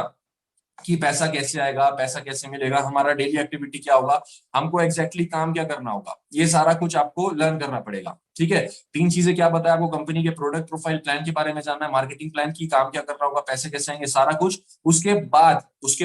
कि पैसा कैसे आएगा, पैसा कैसे मिलेगा, हमारा डेली एक्टिविटी क्या होगा, हमको एग्जैक्टली काम क्या करना होगा, ये सारा कुछ आपको लर्न करना पड़ेगा। ठीक है, 3 चीजें क्या बताया आपको, कंपनी के प्रोडक्ट प्रोफाइल प्लान के बारे में जानना है, मार्केटिंग प्लान की काम क्या करना होगा, पैसे कैसे आएंगे, सारा कुछ। उसके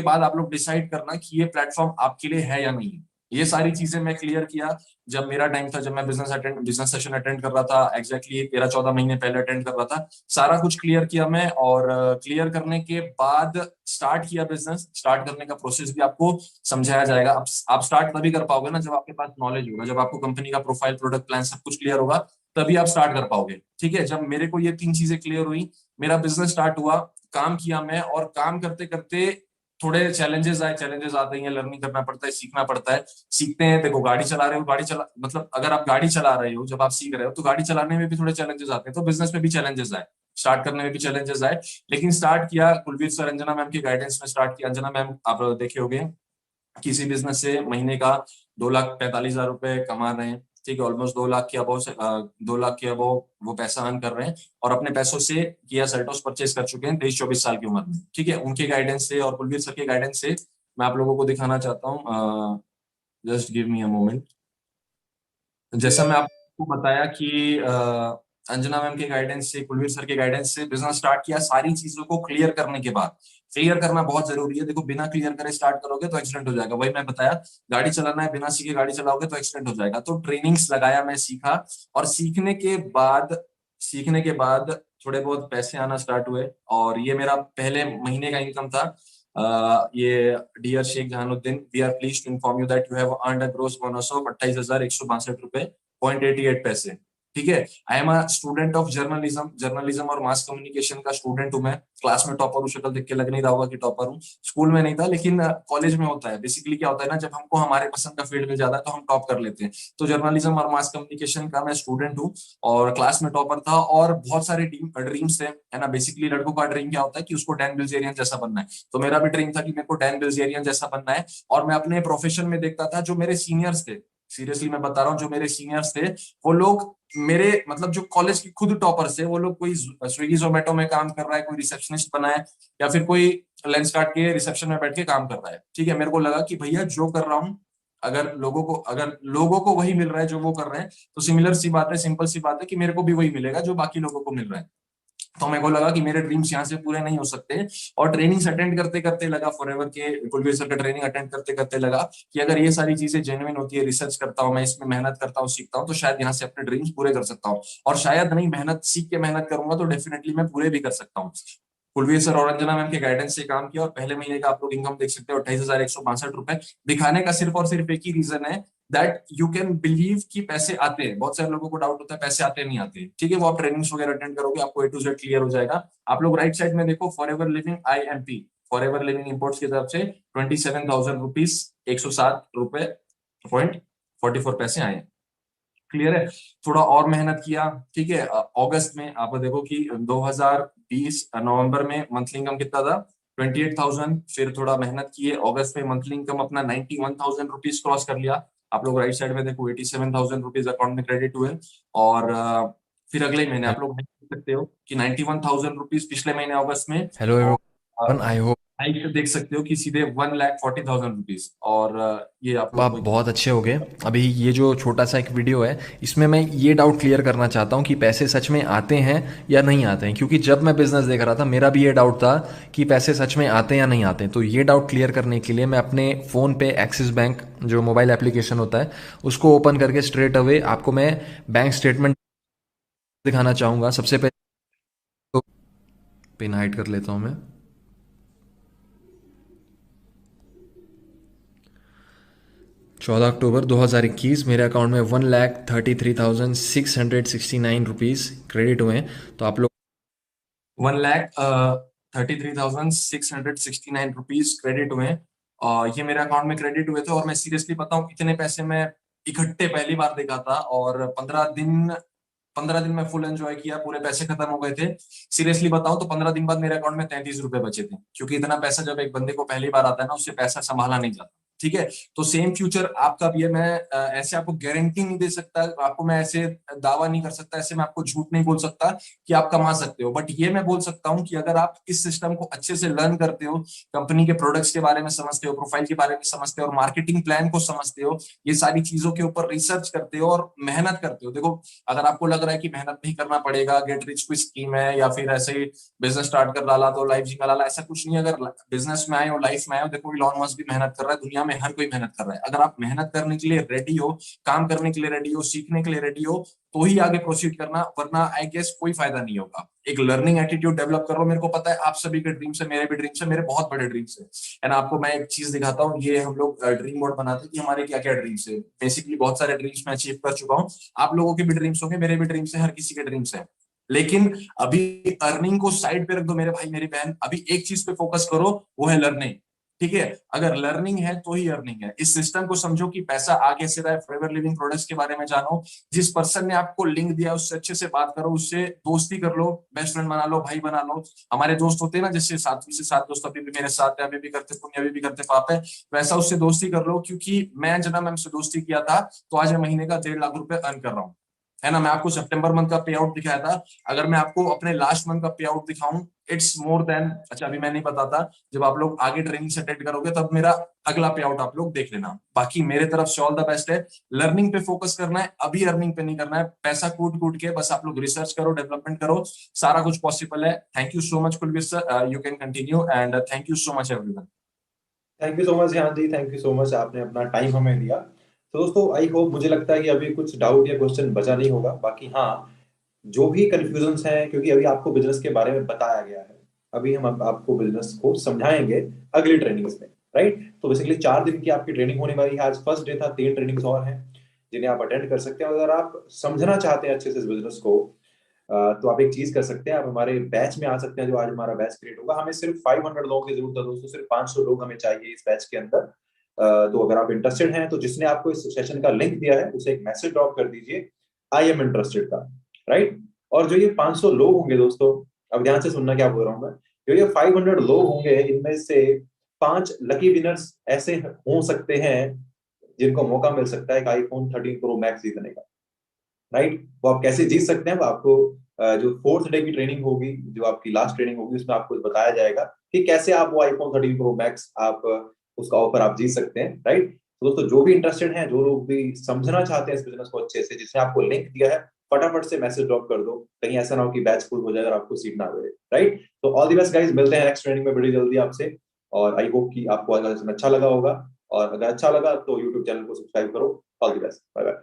बाद आप लोग डिसाइड करना कि ये प्लेटफॉर्म आपके लिए है या नहीं है। ये सारी चीजें मैं क्लियर किया जब मेरा टाइम था, जब मैं बिजनेस सेशन अटेंड कर रहा था, एग्जैक्टली 13-14 महीने पहले अटेंड कर रहा था। सारा कुछ क्लियर किया मैं, और क्लियर करने के बाद स्टार्ट किया बिजनेस। स्टार्ट करने का प्रोसेस भी आपको समझाया जाएगा। आप स्टार्ट तभी कर पाओगे ना जब आपके पास नॉलेज होगा, जब आपको कंपनी का प्रोफाइल, प्रोडक्ट प्लान सब कुछ क्लियर होगा, तभी आप स्टार्ट कर पाओगे। ठीक है, जब मेरे को ये 3 चीजें क्लियर हुई, मेरा बिजनेस स्टार्ट हुआ, काम किया मैं, और काम करते करते थोड़े चैलेंजेस आए। चैलेंजेस आते हैं, लर्निंग करना पड़ता है, सीखना पड़ता है। सीखते हैं, देखो गाड़ी चला रहे हो, गाड़ी चला मतलब अगर आप गाड़ी चला रहे हो, जब आप सीख रहे हो तो गाड़ी चलाने में भी थोड़े चैलेंजेस आते हैं, तो बिजनेस में भी चैलेंजेस आए, स्टार्ट करने में भी चैलेंजेस आए। लेकिन स्टार्ट किया कुलवीर सर, अंजना मैम की गाइडेंस में स्टार्ट किया। अंजना मैम आप देखे होंगे, किसी बिजनेस से महीने का 2,45,000 रुपए कमा रहे हैं। ठीक है, ऑलमोस्ट 2 लाख के अबव 2 लाख के अबव वो पैसा अर्न कर रहे हैं, और अपने पैसों से किया सेल्टोस परचेज कर चुके हैं 23-24 साल की उम्र में। ठीक है, उनके गाइडेंस से और कुलवीर सर के गाइडेंस से मैं आप लोगों को दिखाना चाहता हूँ। Just give me a moment. जैसा मैं आपको बताया कि अंजना मैम के गाइडेंस से, कुलवीर सर के गाइडेंस से बिजनेस स्टार्ट किया, सारी चीजों को क्लियर करने के बाद। क्लियर करना बहुत जरूरी है। देखो बिना क्लियर करे स्टार्ट करोगे तो एक्सीडेंट हो जाएगा। वही मैं बताया, गाड़ी चलाना है, बिना सीखे गाड़ी चलाओगे तो एक्सीडेंट हो जाएगा। तो ट्रेनिंग्स लगाया, मैं सीखा, और सीखने के बाद थोड़े बहुत पैसे आना स्टार्ट हुए, और ये मेरा पहले महीने का इनकम था। ये dear Sheikh Jahanuddin, we are please to inform you that you have earned a gross bonus of 28,162 रुपए 0.88 पैसे। ठीक है, I am a student of journalism और मास कम्युनिकेशन का स्टूडेंट हूं मैं। क्लास में टॉपर हूँ, शक्ल देख के लग नहीं रहा होगा कि टॉपर हूँ। स्कूल में नहीं था, लेकिन कॉलेज में होता है। बेसिकली क्या होता है ना, जब हमको हमारे पसंद का फील्ड मिल जाता है तो हम टॉप कर लेते हैं। तो जर्नलिज्म और मास कम्युनिकेशन का मैं स्टूडेंट हूँ, और क्लास में टॉपर था, और बहुत सारे ड्रीम्स थे, है ना। बेसिकली लड़कों का ड्रीम क्या होता है कि उसको डैन बिल्जेरियन जैसा बनना है। तो मेरा भी ड्रीम था कि मेरे को डैन बिल्जेरियन जैसा बनना है। और मैं अपने प्रोफेशन में देखता था, जो मेरे सीनियर्स थे, सीरियसली मैं बता रहा हूँ, जो मेरे सीनियर्स थे, वो लोग मेरे मतलब जो कॉलेज के खुद टॉपर्स थे, वो लोग कोई स्विगी जोमेटो में काम कर रहा है, कोई रिसेप्शनिस्ट बना है, या फिर कोई लेंस काट के रिसेप्शन में बैठ के काम कर रहा है। ठीक है, मेरे को लगा कि भैया जो कर रहा हूँ, अगर लोगों को वही मिल रहा है जो वो कर रहे हैं, तो सिमिलर सी बात है, सिंपल सी बात है कि मेरे को भी वही मिलेगा जो बाकी लोगों को मिल रहा है। तो मेरे को लगा कि मेरे ड्रीम्स यहाँ से पूरे नहीं हो सकते, और ट्रेनिंग्स अटेंड करते करते लगा, फॉरएवर के कुलवीर सर का ट्रेनिंग अटेंड करते करते लगा कि अगर ये सारी चीजें जेन्युइन होती है, रिसर्च करता हूँ मैं, इसमें मेहनत करता हूँ, सीखता हूँ, तो शायद यहाँ से अपने ड्रीम्स पूरे कर सकता हूँ। और शायद नहीं, मेहनत सीख के मेहनत करूंगा तो डेफिनेटली मैं पूरे भी कर सकता हूँ। कुलवीर सर और अंजना मैम के गाइडेंस से काम किया, और पहले महीने का आप लोग इनकम देख सकते हो 28,162 रुपए। दिखाने का सिर्फ और सिर्फ एक ही रीजन है, दैट यू कैन बिलीव कि पैसे आते हैं। बहुत सारे लोगों को डाउट होता है पैसे आते नहीं आते। ठीक है, वो आप ट्रेनिंग्स वगैरह अटेंड करोगे, आपको A to Z क्लियर हो जाएगा। आप लोग राइट साइड में देखो, forever living IMP, forever living imports की तरफ से 27,000 रुपीज 107 रुपए 44 पैसे आए। क्लियर है, थोड़ा और मेहनत किया। ठीक है, अगस्त में आप देखो कि 2020 नवंबर में मंथली इनकम कितना था, 28,000। फिर थोड़ा मेहनत किए, अगस्त में मंथली इनकम अपना 91,000 रुपीज क्रॉस कर लिया। आप लोग राइट साइड में देखो 87,000 रुपीज अकाउंट में क्रेडिट हुए। और फिर अगले महीने आप लोग देख सकते हो कि 91,000 रुपीज पिछले महीने अगस्त में, हेलो और एवरीवन, आई होप हाइक देख सकते हो कि सीधे 1,40,000 रुपीज। और ये आप आप लोग बहुत अच्छे हो गए। अभी ये जो छोटा सा एक वीडियो है, इसमें मैं ये डाउट क्लियर करना चाहता हूँ कि पैसे सच में आते हैं या नहीं आते हैं, क्योंकि जब मैं बिजनेस देख रहा था मेरा भी ये डाउट था कि पैसे सच में आते हैं या नहीं आते हैं। तो ये डाउट क्लियर करने के लिए मैं अपने फ़ोन पे एक्सिस बैंक जो मोबाइल एप्लीकेशन होता है उसको ओपन करके स्ट्रेट अवे आपको मैं बैंक स्टेटमेंट दिखाना चाहूँगा। सबसे पहले तो पिन हाइड कर लेता हूँ मैं। 14 अक्टूबर 2021 मेरे अकाउंट में 1,33,669 रुपीज़ क्रेडिट हुए हैं। तो आप लोग 1,33,669 रुपीज क्रेडिट हुए। ये मेरे अकाउंट में क्रेडिट हुए थे, और मैं सीरियसली बताऊं इतने पैसे मैं इकट्ठे पहली बार देखा था। और 15 दिन में फुल एंजॉय किया, पूरे पैसे खत्म हो गए थे। सीरियसली बताऊं तो 15 दिन बाद मेरे अकाउंट में 33 रुपए बचे थे, क्योंकि इतना पैसा जब एक बंदे को पहली बार आता है ना, उससे पैसा संभाला नहीं जाता। ठीक है, तो सेम फ्यूचर आपका भी है। मैं ऐसे आपको गारंटी नहीं दे सकता, आपको मैं ऐसे दावा नहीं कर सकता, ऐसे मैं आपको झूठ नहीं बोल सकता कि आप कमा सकते हो। बट ये मैं बोल सकता हूँ कि अगर आप इस सिस्टम को अच्छे से लर्न करते हो, कंपनी के प्रोडक्ट्स के बारे में समझते हो, प्रोफाइल के बारे में समझते हो, और मार्केटिंग प्लान को समझते हो, ये सारी चीजों के ऊपर रिसर्च करते हो और मेहनत करते हो। देखो, अगर आपको लग रहा है कि मेहनत नहीं करना पड़ेगा, गेट रिच क्विक स्कीम है, या फिर ऐसे ही बिजनेस स्टार्ट कर डाला तो लाइफ जी का लाला, ऐसा कुछ नहीं। अगर बिजनेस में आए हो, लाइफ में आए हो, देखो इलॉन मस्क भी मेहनत कर रहा है, दुनिया में में हर कोई मेहनत कर रहा है। अगर आप मेहनत करने के लिए रेडी हो, काम करने के लिए रेडी हो, सीखने के लिए रेडी हो, तो ही आगे प्रोसीड करना, वरना आई गेस कोई फायदा नहीं होगा। एक लर्निंग एटीट्यूड डेवलप कर लो। मेरे को पता है आप सभी के ड्रीम्स है, मेरे भी ड्रीम्स है, मेरे बहुत बड़े ड्रीम्स है। एंड आपको मैं एक चीज दिखाता हूँ, ये हम लोग ड्रीम बोर्ड बनाते हैं कि हमारे क्या क्या ड्रीम्स है। बेसिकली बहुत सारे ड्रीम्स मैं अचीव कर चुका हूँ, आप लोगों के भी ड्रीम्स होंगे, मेरे भी ड्रीम्स है, हर किसी के ड्रीम्स है। लेकिन अभी अर्निंग को साइड पे रख दो मेरे भाई मेरी बहन, अभी एक चीज पे फोकस करो, वो है लर्निंग। ठीक है, अगर लर्निंग है तो ही अर्निंग है। इस सिस्टम को समझो कि पैसा आगे से रहा है। फॉरएवर लिविंग प्रोडक्ट्स के बारे में जानो, जिस पर्सन ने आपको लिंक दिया उससे अच्छे से बात करो, उससे दोस्ती कर लो, बेस्ट फ्रेंड बना लो, भाई बना लो। हमारे दोस्त होते हैं ना, जैसे सातवीं से सात दोस्त अभी भी मेरे साथ है, अभी भी करते पुण्य, अभी भी करते पाप है, वैसा उससे दोस्ती कर लो। क्योंकि मैं जना मैम से दोस्ती किया था तो आज मैं महीने का 1.5 लाख रुपए अर्न कर रहा हूँ, है ना। मैं आपको सितंबर मंथ का पे आउट दिखाया था, अगर मैं आपको अपने लास्ट मंथ का पे आउट दिखाऊं, इट्स मोर देन, अच्छा अभी मैं नहीं बताता, जब आप लोग आगे ट्रेनिंग से अटेंड करोगे तब मेरा अगला पे आउट आप लोग देख लेना। बाकी मेरे तरफ से ऑल द बेस्ट है। लर्निंग पे फोकस करना है, अभी अर्निंग पे नहीं करना है। पैसा कूट कूट के बस आप लोग रिसर्च करो, डेवलपमेंट करो, सारा कुछ पॉसिबल है। Thank you so much Kulveer sir, you can continue and thank you so much everyone. Thank you so much ध्यान जी, थैंक यू सो मच, आपने अपना टाइम हमें दिया। तो दोस्तों आई होप, मुझे लगता है कि अभी कुछ डाउट या क्वेश्चन बचा नहीं होगा। बाकी हाँ, जो भी कंफ्यूजन्स हैं, क्योंकि अभी आपको बिजनेस के बारे में बताया गया है, अभी हम आपको बिजनेस को समझाएंगे अगली ट्रेनिंग्स में, राइट। तो बेसिकली 4 दिन की आपकी ट्रेनिंग होने वाली है। आज फर्स्ट डे था, 3 ट्रेनिंग्स और हैं जिन्हें आप अटेंड कर सकते हैं। अगर आप समझना चाहते हैं अच्छे से इस बिजनेस को, तो आप एक चीज कर सकते हैं, आप हमारे बैच में आ सकते हैं। जो आज हमारा बैच क्रिएट होगा, हमें सिर्फ 500 लोगों की जरूरत है दोस्तों, सिर्फ 500 लोग हमें चाहिए इस बैच के अंदर। तो अगर आप इंटरेस्टेड हैं तो जिसने आपको इस सेशन का लिंक दिया है उसे एक मैसेज ड्रॉप कर दीजिए, आई एम इंटरेस्टेड का, राइट। और जो ये 500 लोग होंगे दोस्तों, अब ध्यान से सुनना क्या बोल रहा हूं मैं, जो ये 500 लोग होंगे, इनमें से 5 लकी विनर्स ऐसे हो सकते हैं जिनको मौका मिल सकता है एक आईफोन 13 प्रो मैक्स जीतने का, राइट। वो आप कैसे जीत सकते हैं, वो आपको जो 4th डे की ट्रेनिंग होगी, जो आपकी लास्ट ट्रेनिंग होगी, उसमें आपको बताया जाएगा कि कैसे आप वो आईफोन 13 प्रो मैक्स आप उसका ऑफर आप जीत सकते हैं, राइट। तो दोस्तों जो भी इंटरेस्टेड हैं, जो लोग भी समझना चाहते हैं इस बिजनेस को अच्छे से, जिसने आपको लिंक दिया है, फटाफट से मैसेज ड्रॉप कर दो। कहीं ऐसा ना हो कि बैच फुल हो जाए और आपको सीट ना मिले, राइट। तो ऑल द बेस्ट गाइस, मिलते हैं नेक्स्ट ट्रेनिंग में बड़ी जल्दी आपसे। और आई होप कि आपको आज का सेशन अच्छा लगा होगा, और अगर अच्छा लगा तो यूट्यूब चैनल को सब्सक्राइब करो। All the best, bye bye.